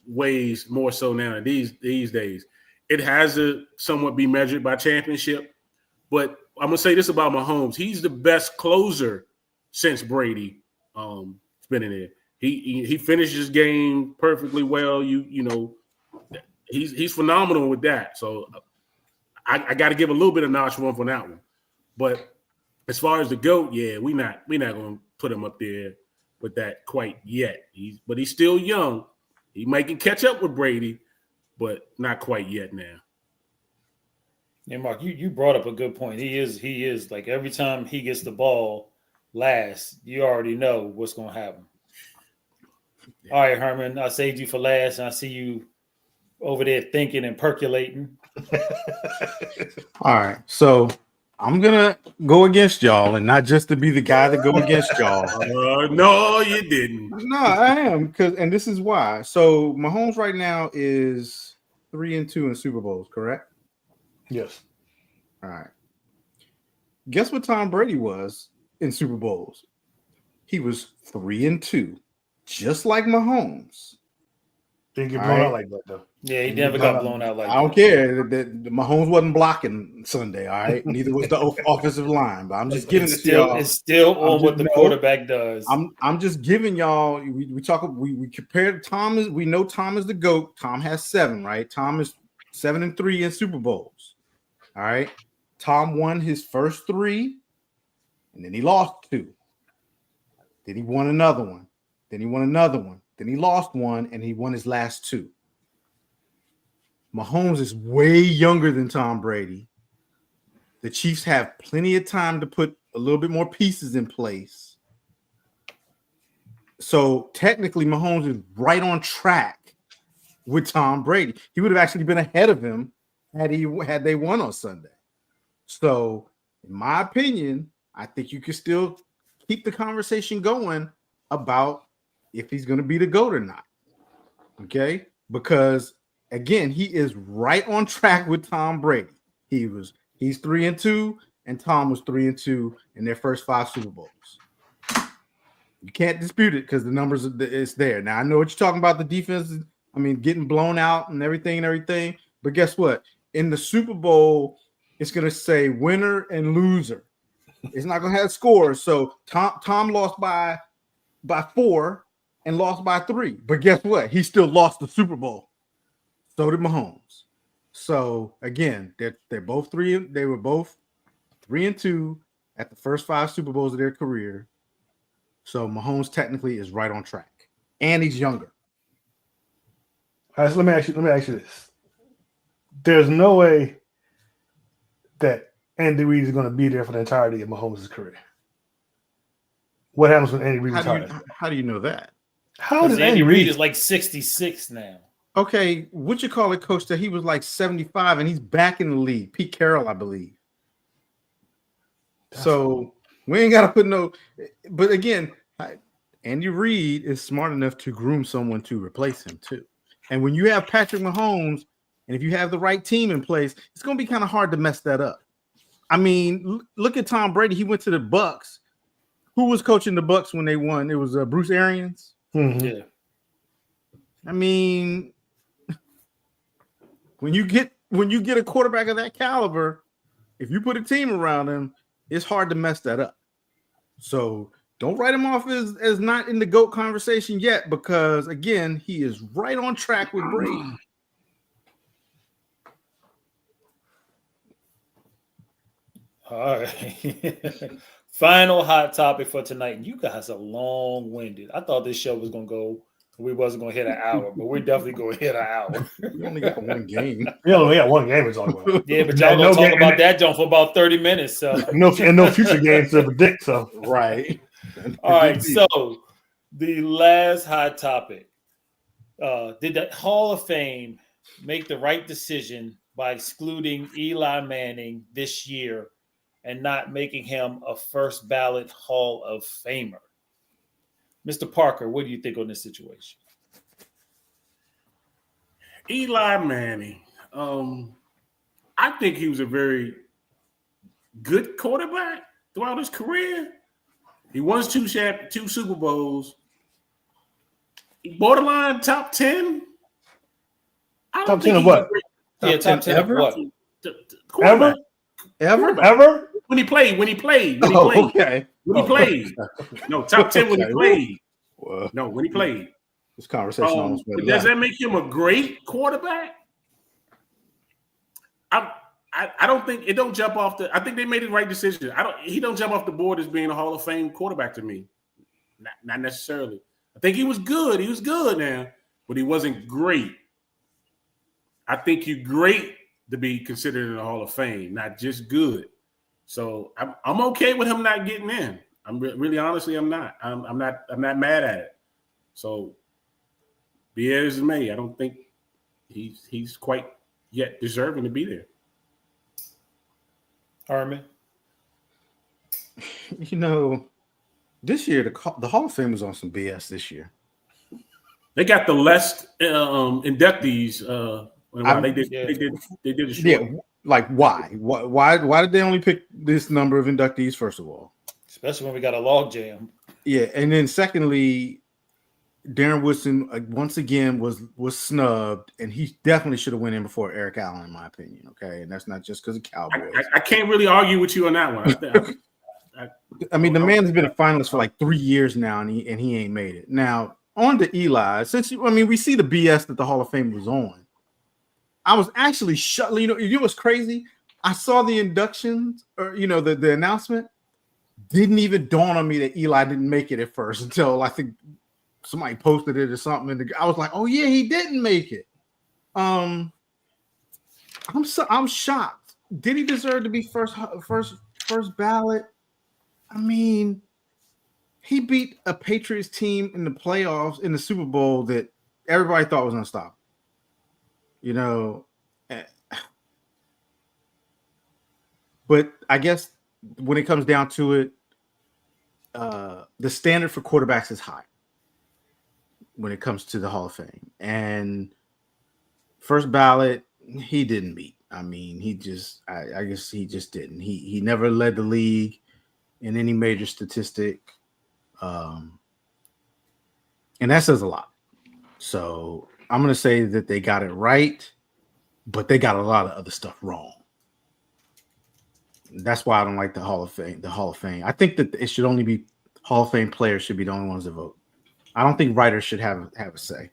ways more so now these days. It has to somewhat be measured by championship, but I'm gonna say this about Mahomes: he's the best closer since Brady. Been in there. He finishes game perfectly well. You know, he's phenomenal with that. So I got to give a little bit of notch for him for that one. But as far as the GOAT, yeah, we're not going to put him up there with that quite yet. But he's still young. He might catch up with Brady, but not quite yet now. Yeah, Mark, you brought up a good point. He is like every time he gets the ball last, you already know what's going to happen. All right, Herman, I saved you for last, and I see you over there thinking and percolating. All right, so I'm gonna go against y'all, and not just to be the guy to go against y'all. No, you didn't. No, I am, and this is why. So Mahomes right now is 3-2 in Super Bowls, correct? Yes. All right. Guess what Tom Brady was in Super Bowls? He was 3-2, just like Mahomes. Didn't get blown out like that though. Yeah, he never got blown out like that. I don't care. The Mahomes wasn't blocking Sunday, all right? Neither was the offensive line. But I'm just giving it to y'all. It's still on what the quarterback does. I'm just giving y'all. We compared Tom. We know Tom is the GOAT. Tom has 7, right? Tom is 7-3 in Super Bowls. All right. Tom won his first 3, and then he lost 2. Then he won another one. Then he won another one. Then he lost 1, and he won his last 2. Mahomes is way younger than Tom Brady. The Chiefs have plenty of time to put a little bit more pieces in place. So technically, Mahomes is right on track with Tom Brady. He would have actually been ahead of him had they won on Sunday. So, in my opinion, I think you can still keep the conversation going about if he's going to be the GOAT or not. Okay? Because again, he is right on track with Tom Brady. He's 3-2, and Tom was 3-2 in their first 5 Super Bowls. You can't dispute it because the numbers it's there. Now I know what you're talking about, the defense. I mean, getting blown out and everything. But guess what? In the Super Bowl, it's going to say winner and loser. It's not going to have scores. So Tom lost by 4 and lost by 3. But guess what? He still lost the Super Bowl. So did Mahomes. So again, they're both 3. They were both 3-2 at the first 5 Super Bowls of their career. So Mahomes technically is right on track, and he's younger. All right, so let me ask you this. There's no way that Andy Reid is going to be there for the entirety of Mahomes' career. What happens when Andy Reid retires? How do you know that? How Because does Andy Andy Reid Reid? is like 66 now. Okay, what you call it, coach, that he was like 75 and he's back in the league. Pete Carroll, I believe. So we ain't got to put no. But again, Andy Reid is smart enough to groom someone to replace him too. And when you have Patrick Mahomes, and if you have the right team in place, it's going to be kind of hard to mess that up. I mean, look at Tom Brady. He went to the Bucks. Who was coaching the Bucks when they won? It was Bruce Arians. Mhm. Yeah. I mean, when you get a quarterback of that caliber, if you put a team around him, it's hard to mess that up. So don't write him off as not in the GOAT conversation yet, because again, he is right on track with Brady. All right. Final hot topic for tonight. You guys are long-winded. I thought this show was gonna go. We wasn't gonna hit an hour, but we're definitely gonna hit an hour. We only got one game. We only got one game to talk about. Yeah, but y'all gonna No talk game- about that jump for about 30 minutes. So No future games to predict. So Right. all right. So the last hot topic. Did the Hall of Fame make the right decision by excluding Eli Manning this year and not making him a first ballot Hall of Famer? Mr. Parker, what do you think on this situation? Eli Manning. I think he was a very good quarterback throughout his career. He won two Super Bowls. Borderline top 10. I top don't think 10 of he's what? a great Yeah, top 10 ever? of what? quarterback. Ever? Ever? When he played. Oh, okay. When he played. No, top 10 when he Okay. played. Well, No, when he played. this conversation almost went But does left. that make him a great quarterback? I don't think it don't jump off the. I think they made the right decision. He don't jump off the board as being a Hall of Fame quarterback to me. Not necessarily. I think he was good. He was good now, but he wasn't great. I think you're great to be considered in the Hall of Fame, not just good. So I'm okay with him not getting in. I'm really honestly, I'm not. I'm not mad at it. So be it as it may, I don't think he's quite yet deserving to be there. Harmon? You know, this year the Hall of Fame was on some BS this year. They got the less inductees. They did a short. Yeah, like why? Why did they only pick this number of inductees? First of all, Especially when we got a log jam. yeah, and then secondly, Darren Woodson once again was snubbed, and he definitely should have went in before Eric Allen, in my opinion. Okay, and that's not just because of Cowboys. I can't really argue with you on that one. I mean, the man's been a finalist for like 3 years now, and he ain't made it. Now, on to Eli, we see the BS that the Hall of Fame was on. I was actually shocked. You know what's crazy? I saw the inductions, or the announcement. Didn't even dawn on me that Eli didn't make it at first until I think somebody posted it or something. And I was like, "Oh yeah, he didn't make it." I'm shocked. Did he deserve to be first ballot? I mean, he beat a Patriots team in the playoffs in the Super Bowl that everybody thought was unstoppable. But I guess when it comes down to it, the standard for quarterbacks is high when it comes to the Hall of Fame. And first ballot, he didn't meet. I mean, I guess he just didn't. He never led the league in any major statistic. And that says a lot. So I'm going to say that they got it right, but they got a lot of other stuff wrong. That's why I don't like the Hall of Fame. I think that it should only be Hall of Fame players should be the only ones that vote. I don't think writers should have a say.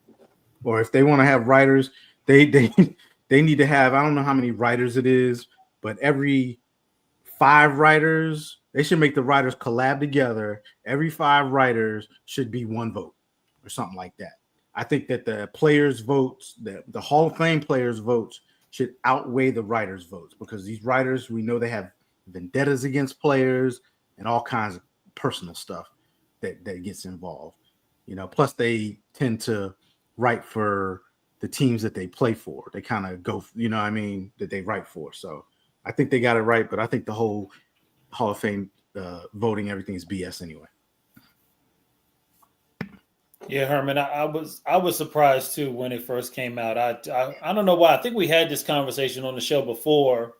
Or if they want to have writers, they need to have, I don't know how many writers it is, but every 5 writers, they should make the writers collab together. Every 5 writers should be 1 vote or something like that. I think that the players' votes, the Hall of Fame players' votes, should outweigh the writers' votes because these writers, we know they have vendettas against players and all kinds of personal stuff that gets involved. Plus they tend to write for the teams that they play for. They kind of go, that they write for. So I think they got it right, but I think the whole Hall of Fame voting, everything is BS anyway. Yeah, Herman, I was surprised too when it first came out. I don't know why. I think we had this conversation on the show before,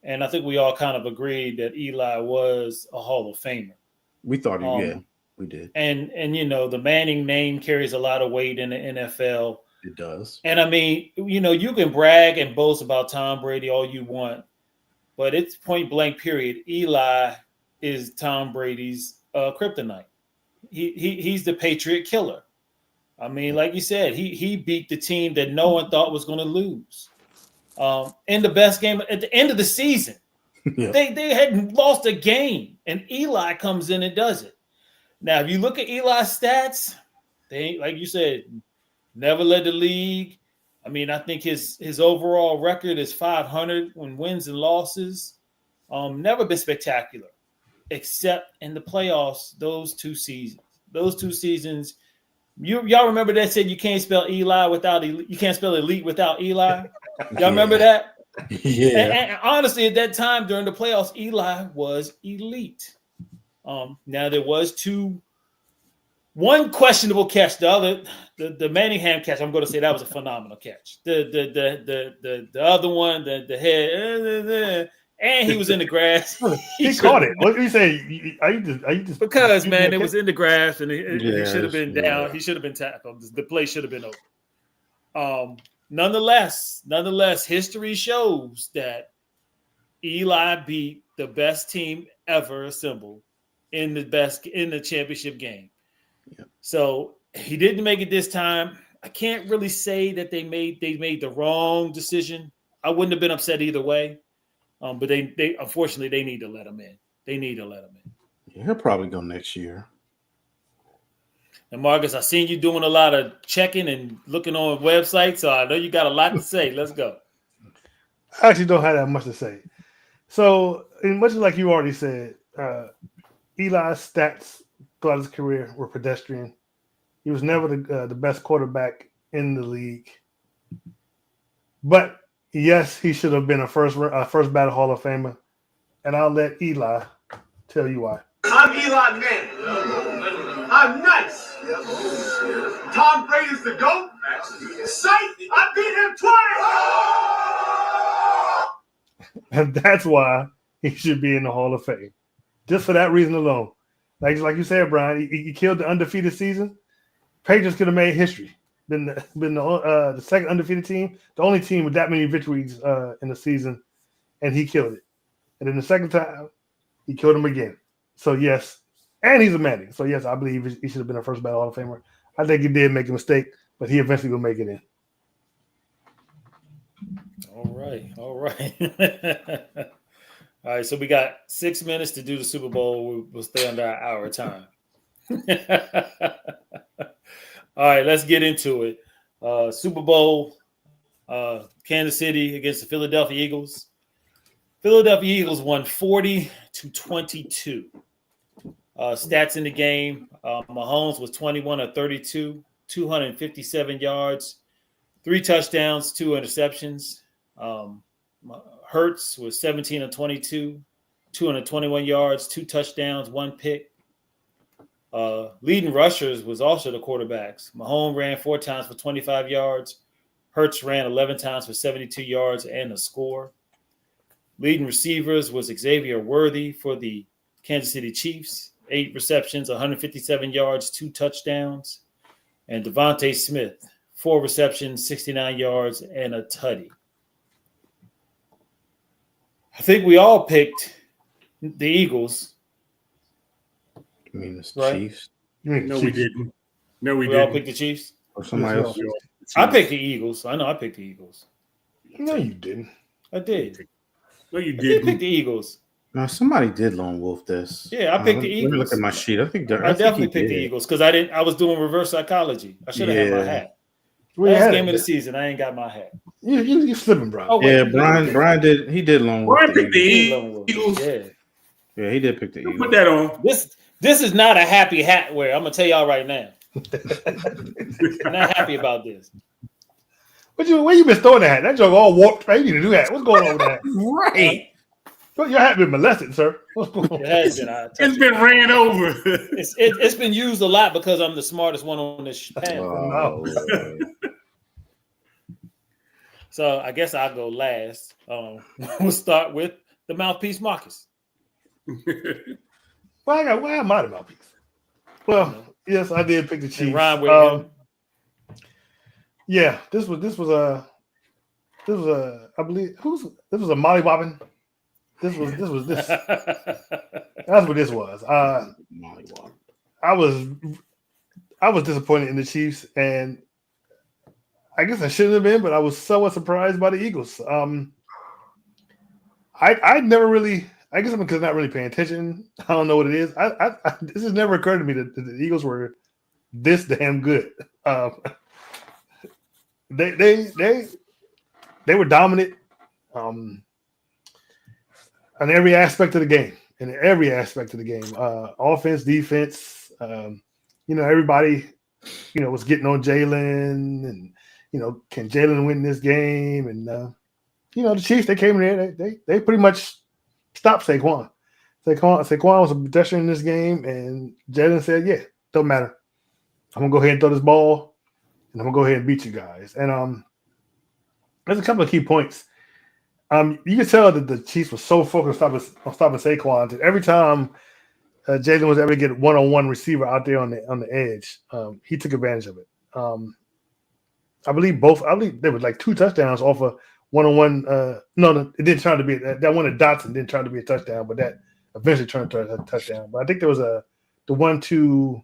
and I think we all kind of agreed that Eli was a Hall of Famer. We thought, yeah, we did. And the Manning name carries a lot of weight in the NFL. It does. And I mean, you can brag and boast about Tom Brady all you want, but it's point blank period. Eli is Tom Brady's kryptonite. He's the Patriot killer. I mean, like you said, he beat the team that no one thought was going to lose. In the best game at the end of the season, yeah. They hadn't lost a game, and Eli comes in and does it. Now, if you look at Eli's stats, they like you said, never led the league. I mean, I think his overall record is 500 when wins and losses. Never been spectacular, except in the playoffs. Those two seasons. Y'all remember that said you can't spell Eli without you can't spell elite without Eli. Y'all remember that? Yeah. And honestly, at that time during the playoffs, Eli was elite. Now there was one questionable catch. The other, the Manningham catch, I'm going to say that was a phenomenal catch. The other one, the head, and he was in the grass. He caught it. What did he say? Are you just because man, it was in the grass and it should have been down. Yeah. He should have been tackled. The play should have been over. Nonetheless, history shows that Eli beat the best team ever assembled in the championship game. Yeah. So he didn't make it this time. I can't really say that they made the wrong decision. I wouldn't have been upset either way. But they unfortunately they need to let him in. Yeah, he'll probably go next year. And Marcus, I seen you doing a lot of checking and looking on websites, so I know you got a lot to say. Let's go. I actually don't have that much to say. So, much like you already said, Eli's stats throughout his career were pedestrian. He was never the best quarterback in the league. But yes, he should have been a first ballot Hall of Famer, and I'll let Eli tell you why. I'm Eli Manning. I'm nice. Tom Brady's the GOAT. Sight, I beat him twice. And that's why he should be in the Hall of Fame. Just for that reason alone. Like you said, Brian, he killed the undefeated season. Patriots could have made history. Been the second undefeated team, the only team with that many victories in the season, and he killed it. And then the second time, he killed him again. So yes, and he's a Manning. So yes, I believe he should have been a first ballot Hall of Famer. I think he did make a mistake, but he eventually will make it in. All right. All right. So we got 6 minutes to do the Super Bowl. We'll stay under our hour time. All right, let's get into it. Super Bowl, Kansas City against the Philadelphia Eagles. Philadelphia Eagles won 40-22. Stats in the game: Mahomes was 21 of 32, 257 yards, 3 touchdowns, 2 interceptions. Hurts was 17 of 22, 221 yards, 2 touchdowns, 1 pick. Leading rushers was also the quarterbacks. Mahomes ran 4 times for 25 yards. Hurts ran 11 times for 72 yards and a score. Leading receivers was Xavier Worthy for the Kansas City Chiefs. 8 receptions, 157 yards, 2 touchdowns. And Devontae Smith, 4 receptions, 69 yards, and a tutty. I think we all picked the Eagles. You mean the right? Chiefs? No, we didn't. No, we all didn't. picked the Chiefs? Or somebody else? I picked the Eagles. I know I picked the Eagles. No, you didn't. I did. No, you I did pick didn't. the Eagles. No, somebody did lone wolf this. Yeah, I picked the Let me look Eagles. at my sheet. I think I definitely picked the Eagles because I was doing reverse psychology. I should have had my Yeah. hat. Where you Last had game it? of the season, I ain't got my hat. You slipping, bro. Oh, wait, Yeah, you Brian did. did lone wolf. Brian picked the He did lone wolf. Eagles. Yeah. Yeah, he did pick the Eagles. Put that on. This is not a happy hat wear. I'm gonna tell y'all right now. I'm not happy about this. Where you been throwing that hat? That joke all warped. Man, you need to do that. What's going on with that? Right. Your hat been molested, sir. What's going on? It has been. It's been ran over. It's been used a lot because I'm the smartest one on this panel. Oh, Lord. So I guess I'll go last. We'll start with the mouthpiece, Marcus. Why am I the mouthpiece? Well, yes, I did pick the And Chiefs. rhyme with him. Yeah, this was a I believe this was a Molly Bobbin. This. That's what this was. I was disappointed in the Chiefs, and I guess I shouldn't have been, but I was somewhat surprised by the Eagles. I never really. I guess I'm because not really paying attention. I don't know what it is. This has never occurred to me that the Eagles were this damn good. They were dominant on every aspect of the game. In every aspect of the game, offense, defense. Everybody, was getting on Jalen, and can Jalen win this game? And the Chiefs, they came in there, they pretty much stopped Saquon. Saquon was a pedestrian in this game, and Jalen said, "Yeah, don't matter. I'm gonna go ahead and throw this ball, and I'm gonna go ahead and beat you guys." And there's a couple of key points. You can tell that the Chiefs were so focused on stopping Saquon that every time Jalen was able to get one-on-one receiver out there on the edge, he took advantage of it. I believe there were like 2 touchdowns off of one-on-one. No, it didn't turn out to be that one at Dotson didn't turn out to be a touchdown, but that eventually turned into a touchdown. But I think there was the one to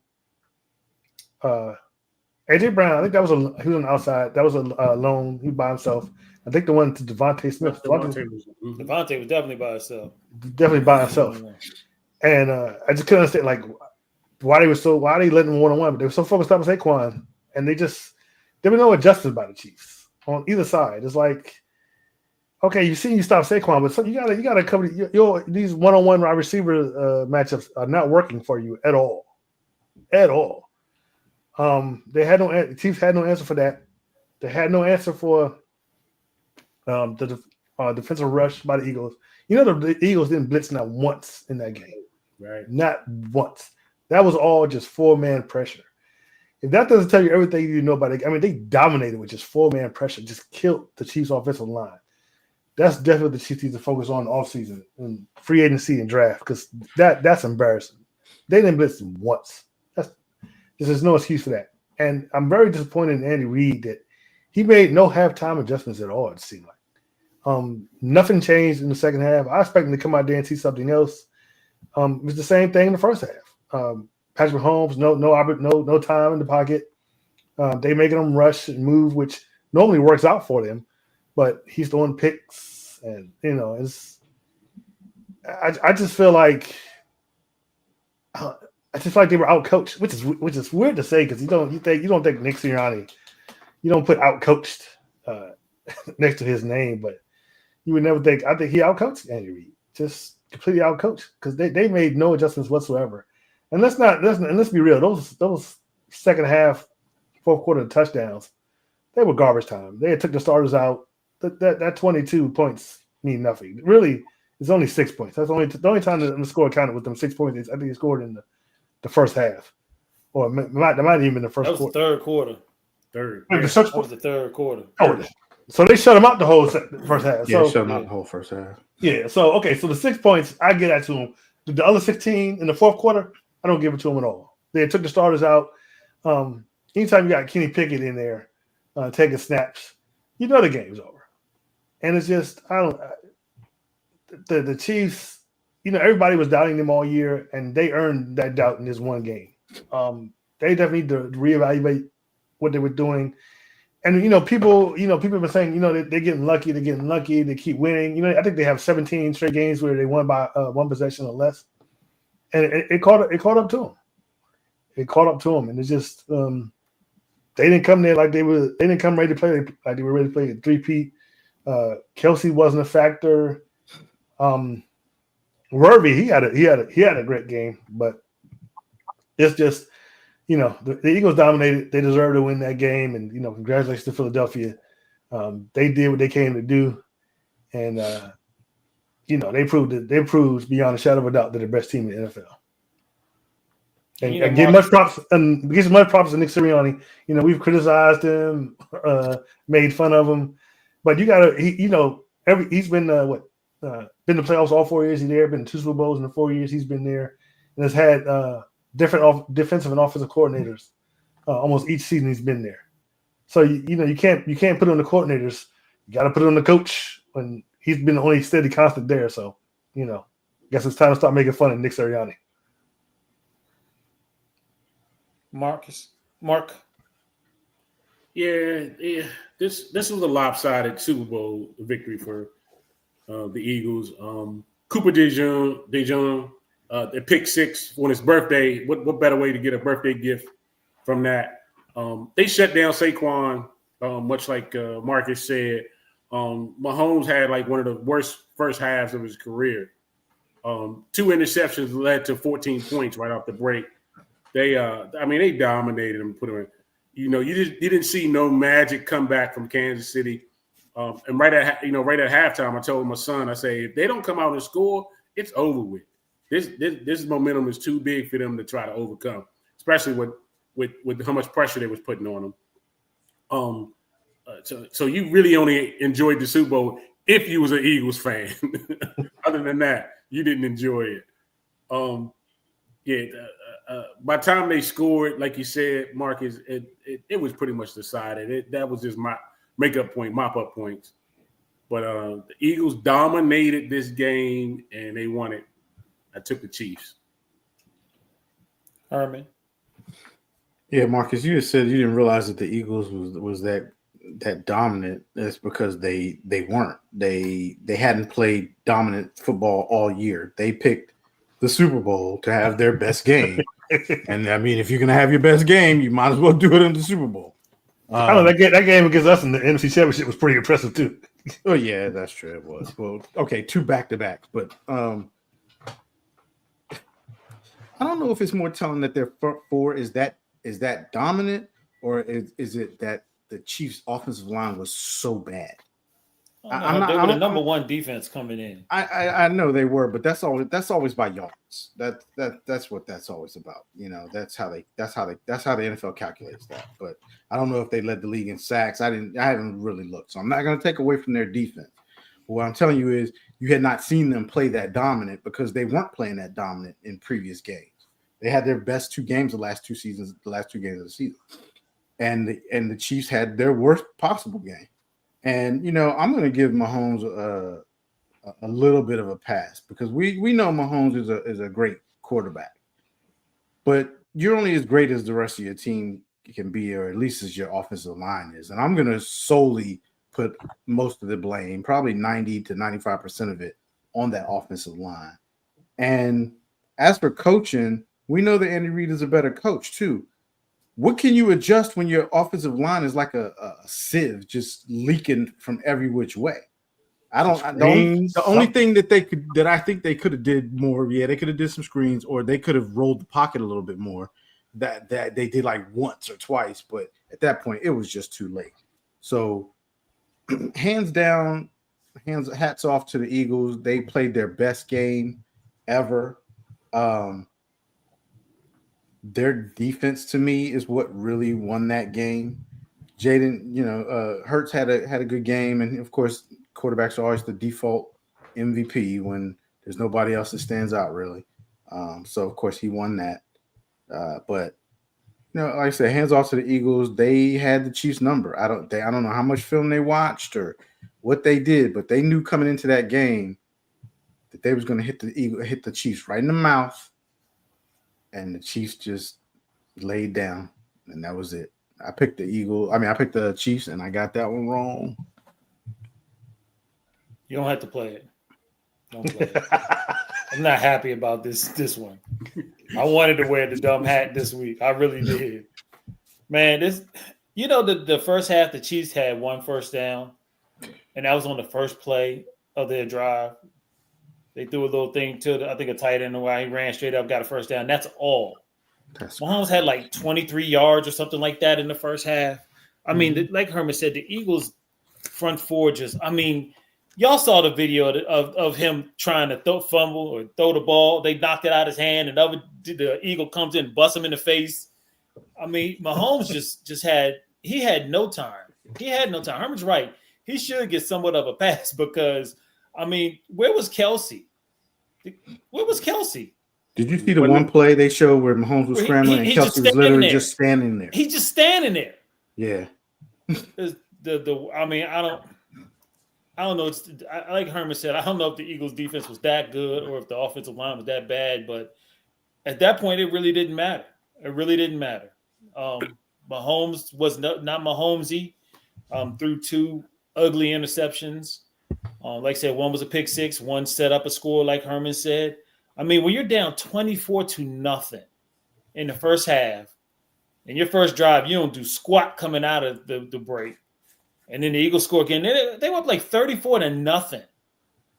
AJ Brown. I think he was on the outside. That was a lone. He by himself. I think the one to Devontae Smith. Devontae was definitely by himself. Definitely by himself. And I just couldn't understand why they letting him one-on-one, but they were so focused on Saquon, and there were no adjustments by the Chiefs on either side. It's like, okay, you stop Saquon, but you gotta cover these one-on-one wide receiver matchups are not working for you at all. At all. The Chiefs had no answer for that. They had no answer for the defensive rush by the Eagles. The Eagles didn't blitz not once in that game. Right. Not once. That was all just 4-man pressure. If that doesn't tell you everything you know about it, I mean, they dominated with just 4-man pressure, just killed the Chiefs' offensive line. That's definitely what the Chiefs need to focus on offseason and free agency and draft, because that's embarrassing. They didn't blitz them once. There's no excuse for that. And I'm very disappointed in Andy Reid that he made no halftime adjustments at all, it seemed like. Nothing changed in the second half. I expect him to come out there and see something else. It was the same thing in the first half. Patrick Mahomes, no time in the pocket. They making them rush and move, which normally works out for them, but he's throwing picks, and it's. I just feel like they were outcoached, which is weird to say, because you don't think Nick Sirianni, you don't put outcoached next to his name, but you would never think. I think he outcoached Andy Reid, just completely outcoached, because they made no adjustments whatsoever. And let's be real. Those second half, fourth quarter touchdowns, they were garbage time. They took the starters out. That 22 points mean nothing. Really, it's only 6 points. That's the only time the score counted with them 6 points. I think he scored in the first half, or it might even been the first quarter. That was the third quarter. That was the third quarter. Oh, so they shut him out the whole first half. Yeah, so, shut him out the whole first half. Yeah. So okay. So the 6 points, I get that to him. The other 16 in the fourth quarter, I don't give it to him at all. They took the starters out. Anytime you got Kenny Pickett in there taking snaps, the game's over. And it's just the Chiefs. Everybody was doubting them all year, and they earned that doubt in this one game. They definitely need to reevaluate what they were doing. And people have been saying, they're getting lucky, they keep winning. I think they have 17 straight games where they won by one possession or less, and it caught up to them. It caught up to them, and it's just they didn't come there like they didn't come ready to play like they were ready to play a three-peat. Kelsey wasn't a factor. Worthy, he had a great game, but it's just the Eagles dominated. They deserve to win that game, and congratulations to Philadelphia. They did what they came to do, and they proved beyond a shadow of a doubt they're the best team in the NFL. And give much props to Nick Sirianni. We've criticized him, made fun of him, but he's been been to playoffs all 4 years. He's there, been to 2 Super Bowls in the 4 years he's been there, and has had different defensive and offensive coordinators almost each season he's been there. So you can't put it on the coordinators. You got to put it on the coach when he's been the only steady constant there. So I guess it's time to start making fun of Nick Sirianni. Mark. Yeah. This was a lopsided Super Bowl victory for the Eagles. Cooper DeJean, the pick 6 on his birthday. What better way to get a birthday gift from that? They shut down Saquon, much like Marcus said. Mahomes had like one of the worst first halves of his career. 2 interceptions led to 14 points right off the break. They dominated him. Put him in. You didn't see no magic come back from Kansas City. And right at halftime, I told my son, I say, if they don't come out and score, it's over with. This momentum is too big for them to try to overcome, especially with how much pressure they was putting on them. So you really only enjoyed the Super Bowl if you was an Eagles fan. Other than that, you didn't enjoy it. By the time they scored, like you said, Marcus, it was pretty much decided. That was just my mop-up points. But the Eagles dominated this game, and they won it. I took the Chiefs. Herman. Yeah, Marcus, you just said you didn't realize that the Eagles was that dominant. That's because they weren't. They hadn't played dominant football all year. They picked the Super Bowl to have their best game. And I mean, if you're gonna have your best game, you might as well do it in the Super Bowl. I don't know, that game against us in the NFC Championship was pretty impressive too. Oh yeah, that's true. It was. Well, okay, 2 back-to-backs, but I don't know if it's more telling that their front four is that dominant, or is it that the Chiefs' offensive line was so bad? They were the number one defense coming in. I know they were, but that's always by yards. That's what that's always about. That's how the NFL calculates that. But I don't know if they led the league in sacks. I haven't really looked, so I'm not going to take away from their defense. But what I'm telling you is you had not seen them play that dominant because they weren't playing that dominant in previous games. They had their best 2 games the last 2 games of the season, and the Chiefs had their worst possible game. And I'm going to give Mahomes a little bit of a pass because we know Mahomes is a great quarterback, but you're only as great as the rest of your team can be, or at least as your offensive line is. And I'm going to solely put most of the blame, probably 90 to 95% of it, on that offensive line. And as for coaching, we know that Andy Reid is a better coach too. What can you adjust when your offensive line is like a sieve just leaking from every which way? The only thing that I think they could have did more, they could have did some screens, or they could have rolled the pocket a little bit more. That they did like once or twice, but at that point it was just too late. So hats off to the Eagles. They played their best game ever. Their defense to me is what really won that game. Hurts had a good game, and of course, quarterbacks are always the default MVP when there's nobody else that stands out really. So of course he won that. But like I said, hands off to the Eagles. They had the Chiefs number. I don't know how much film they watched or what they did, but they knew coming into that game that they was going to hit the Chiefs right in the mouth. And the Chiefs just laid down, and that was it. I picked the Eagles. I picked the Chiefs, and I got that one wrong. You don't have to play it. Don't play it. I'm not happy about this one. I wanted to wear the dumb hat this week. I really did. Man, the first half, the Chiefs had 1 first down, and that was on the first play of their drive. They threw a little thing to, I think, a tight end where he ran straight up, got a first down. That's all. Mahomes had like 23 yards or something like that in the first half. I mean, like Herman said, the Eagles' front four y'all saw the video of him trying to fumble or throw the ball. They knocked it out of his hand, and the Eagle comes in and busts him in the face. I mean, Mahomes just had no time. He had no time. Herman's right. He should get somewhat of a pass because, I mean, where was Kelsey? Where was Kelsey? Did you see the one play they showed where Mahomes was scrambling and Kelsey was literally just standing there? He's just standing there. Yeah. I don't know. Like Herman said, I don't know if the Eagles' defense was that good or if the offensive line was that bad, but at that point, it really didn't matter. It really didn't matter. Mahomes was not Mahomesy. Threw 2 ugly interceptions. Like I said, one was a pick 6, one set up a score, like Herman said. I mean, when you're down 24-0 in the first half, in your first drive, you don't do squat coming out of the break. And then the Eagles score again. They were up like 34-0.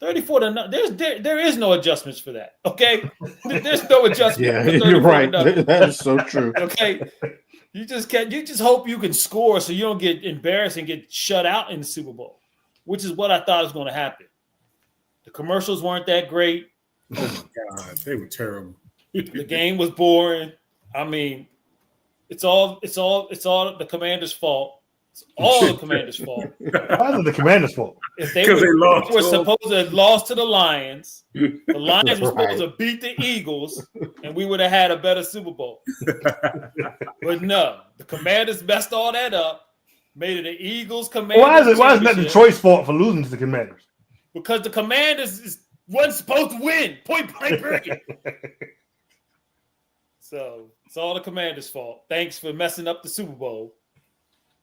34-0. There is no adjustments for that. Okay, there's no adjustment. Yeah, you're right. That is so true. Okay, you just hope you can score so you don't get embarrassed and get shut out in the Super Bowl, which is what I thought was going to happen. The commercials weren't that great. Oh my God, they were terrible. The game was boring. I mean, it's all the Commanders' fault. It's all the Commanders' fault. Why is it the Commanders' fault? If they were supposed to have lost to the Lions, the Lions were supposed to beat the Eagles, and we would have had a better Super Bowl. But no, the Commanders messed all that up, made it an Eagles Commanders. Why is that Detroit's fault for losing to the Commanders? Because the Commanders wasn't supposed to win. Point blank period. So it's all the Commanders' fault. Thanks for messing up the Super Bowl.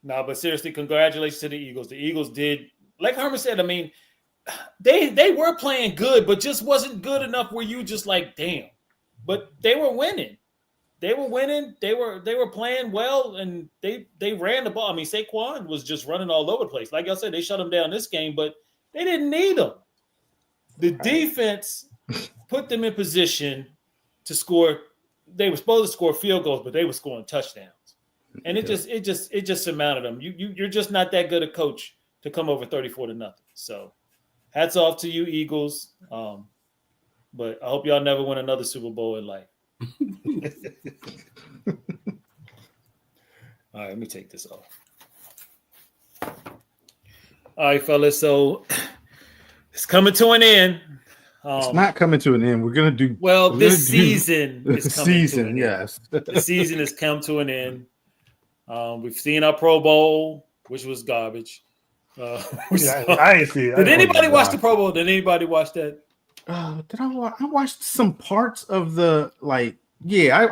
No, but seriously, congratulations to the Eagles. The Eagles did, like Herman said, I mean, they were playing good, but just wasn't good enough where you just like, damn. But they were winning. They were winning. They were playing well, and they ran the ball. I mean, Saquon was just running all over the place. Like I said, they shut him down this game, but they didn't need him. The defense put them in position to score. They were supposed to score field goals, but they were scoring touchdowns. And it just surmounted them. You're just not that good a coach to come over 34-0. So hats off to you, Eagles. But I hope y'all never win another Super Bowl in life. All right, let me take this off. All right, fellas. So it's coming to an end. It's not coming to an end. We're gonna do this season is coming to an end. Yes, the season has come to an end. We've seen our Pro Bowl, which was garbage. I ain't see it. Did anybody watch the Pro Bowl? Did anybody watch that? Did I watch? I watched some parts of the I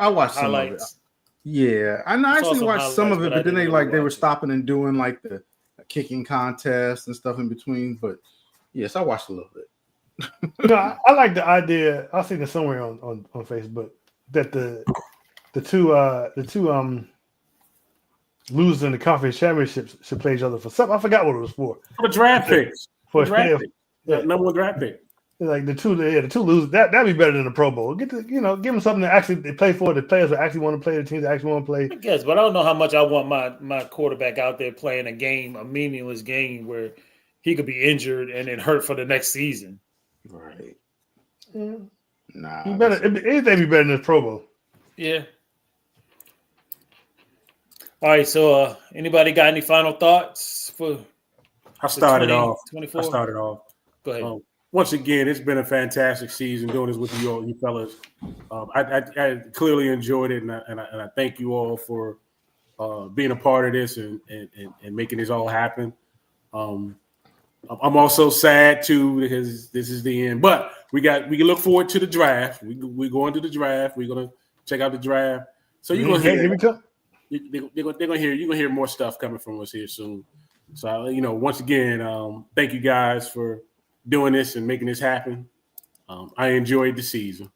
watched some highlights. Of it. Yeah, I actually watched some of it, but then they were stopping and doing like the kicking contest and stuff in between. But yes, I watched a little bit. I like the idea. I've seen it somewhere on Facebook that the two losers in the conference championships should play each other for something. I forgot what it was for. For draft picks. Number 1 draft pick. Like the two losers, that'd be better than the Pro Bowl. Give them something to actually they play for. The players that actually want to play, the teams that actually want to play. I guess, but I don't know how much I want my quarterback out there playing a meaningless game where he could be injured and then hurt for the next season. Right. Yeah. Nah. Anything be better than the Pro Bowl. Yeah. All right. So, anybody got any final thoughts for? I started off. 24? I started off. Go ahead. Once again, it's been a fantastic season doing this with you fellas. I clearly enjoyed it, and I thank you all for being a part of this and making this all happen. I'm also sad too because this is the end, but we can look forward to the draft. We're going to the draft. We're gonna check out the draft. So you're gonna hear. they're gonna hear you're gonna hear more stuff coming from us here soon. So once again, thank you guys for doing this and making this happen. I enjoyed the season.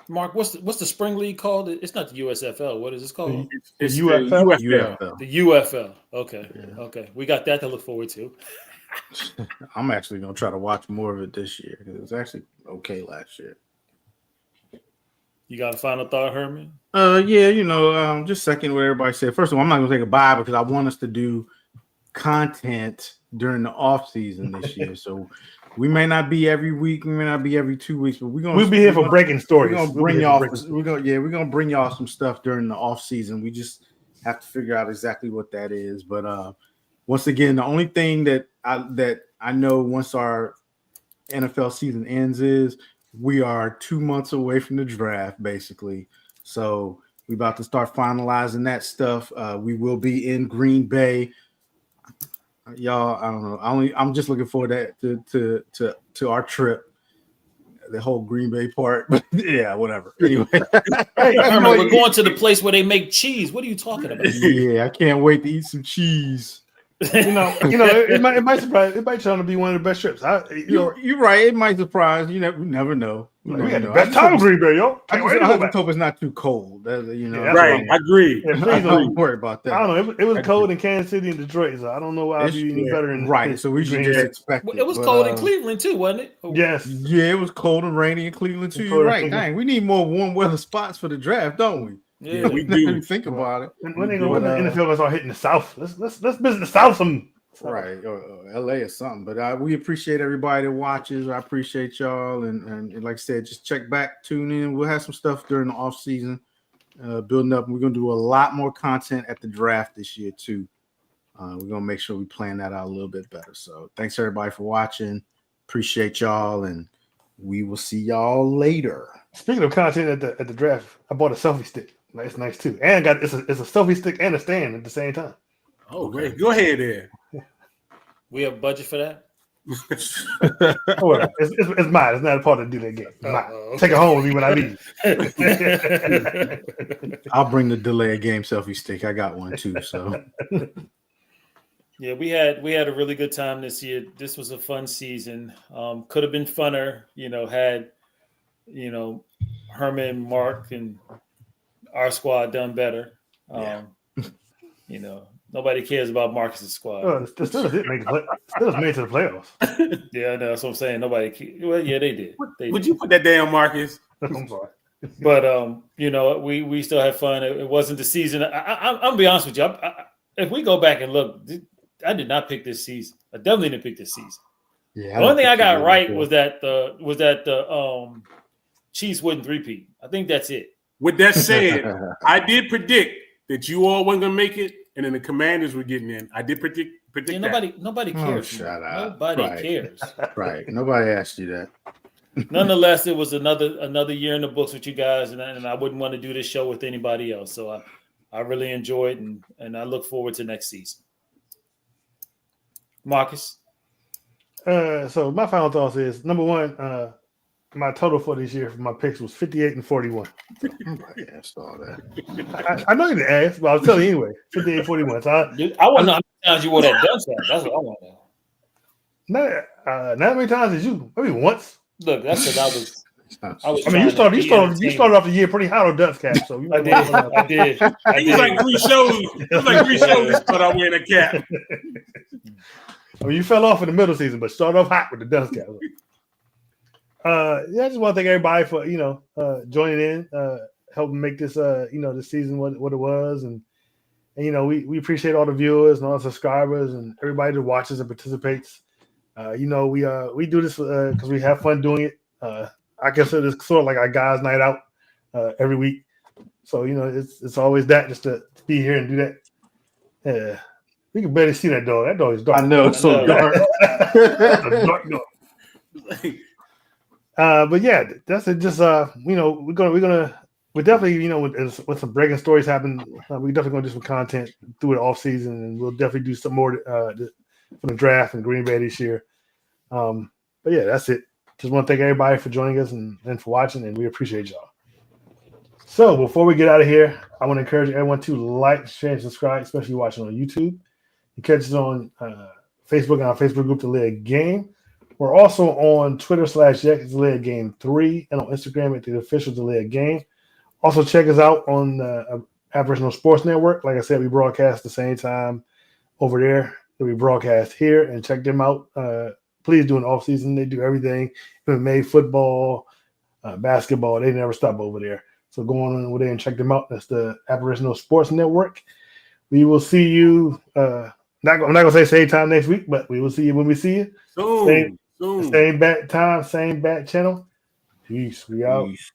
Mark, what's the spring league called? It's not the USFL. What is this called? It's The UFL? the UFL. UFL. The UFL. Okay. Yeah. Okay. We got that to look forward to. I'm actually gonna try to watch more of it this year because it was actually okay last year. You got a final thought, Herman? Yeah, just second what everybody said. First of all, I'm not gonna take a bye because I want us to do content during the off season this year. So we may not be every week, we may not be every 2 weeks, but We'll be here for breaking stories. We're gonna bring y'all. We're gonna bring y'all some stuff during the off season. We just have to figure out exactly what that is. But once again, the only thing that I know once our NFL season ends is we are 2 months away from the draft, basically. So we're about to start finalizing that stuff. We will be in Green Bay. Y'all, I don't know. I'm just looking forward to our trip. The whole Green Bay part, but yeah, whatever. Anyway, Herman, we're going to the place where they make cheese. What are you talking about? Yeah, I can't wait to eat some cheese. It might surprise. It might turn out to be one of the best trips. You're right. It might surprise. You never know. We had the best time in Green Bay, yo. I just hope it's not too cold. Right. I agree. Don't worry about that. I don't know. It was cold in Kansas City and Detroit, so I don't know why I'd be any better in right. So we should just expect it. It was cold in Cleveland too, wasn't it? Yes. Yeah, it was cold and rainy in Cleveland too. You're right. Dang, we need more warm weather spots for the draft, don't we? Yeah, we do. Think about it. When the NFL gonna start hitting the South? Let's visit the South some. Right, or LA or something. But we appreciate everybody that watches. I appreciate y'all, and like I said, just check back, tune in. We'll have some stuff during the off season, building up. We're gonna do a lot more content at the draft this year too. We're gonna make sure we plan that out a little bit better. So thanks everybody for watching. Appreciate y'all, and we will see y'all later. Speaking of content at the draft, I bought a selfie stick. It's nice too, and it's a selfie stick and a stand at the same time. Oh, great. Go ahead there. We have budget for that? Well, it's mine. It's not a part of the delay game. Okay. Take it home with me when I leave. I'll bring the delay game selfie stick. I got one too. So yeah, we had a really good time this year. This was a fun season. Could have been funner, had Herman, Mark, and our squad done better. Nobody cares about Marcus's squad. The Steelers didn't make made it to the playoffs. Yeah, I know. That's what I'm saying. Nobody cares. Well, yeah, they did. Would you put that down, Marcus? I'm sorry. But we still had fun. It wasn't the season. I'm gonna be honest with you. If we go back and look, I did not pick this season. I definitely didn't pick this season. yeah, The only thing I got right was that the Chiefs wouldn't three-peat. I think that's it. With that said, I did predict that you all weren't gonna make it, and then the Commanders were getting in. I did predict Yeah, that. nobody cares. shut up. Nobody Right. cares. Right. Nobody asked you that. Nonetheless, it was another year in the books with you guys, and I wouldn't want to do this show with anybody else. So I really enjoyed and I look forward to next season. Marcus? So my final thoughts is number one, my total for this year for my picks was 58 and 41. Nobody asked all that. I know you didn't ask, but I'll tell you anyway. 58 and 41. So I want to know how many times you wore that dunce hat. That's what I want to know. not many times as you. Maybe once. Look, that's because I was. I mean, you started off the year pretty hot on Ducks cap, so you I did. It was like 3 shows. It was like 3 shows, but I wearing a cap. I mean, you fell off in the middle season, but started off hot with the Ducks cap. I just want to thank everybody for joining in, helping make this this season what it was, and we appreciate all the viewers and all the subscribers and everybody that watches and participates. We do this because we have fun doing it. I consider this sort of like our guys' night out every week. So it's always that just to be here and do that. Yeah, we can barely see that dog. That dog is dark. I know it's so dark. That's a dark dog. But yeah, that's it. Just we're definitely with some breaking stories happen. We're definitely gonna do some content through the off season, and we'll definitely do some more for the draft in Green Bay this year. But yeah, that's it. Just want to thank everybody for joining us and for watching, and we appreciate y'all. So before we get out of here, I want to encourage everyone to like, share, and subscribe, especially watching on YouTube. You catch us on Facebook and our Facebook group, The Layered Game. We're also on Twitter /X Layered Game 3 and on Instagram at the official The Layered Game. Also check us out on the Aboriginal Sports Network. Like I said, we broadcast the same time over there that we broadcast here, and check them out. Please do an off season. They do everything, MMA, football, basketball. They never stop over there. So go on over there and check them out. That's the Aboriginal Sports Network. We will see you. I'm not gonna say same time next week, but we will see you when we see you. Soon. Same bat time, same bat channel. Peace. We out. Peace.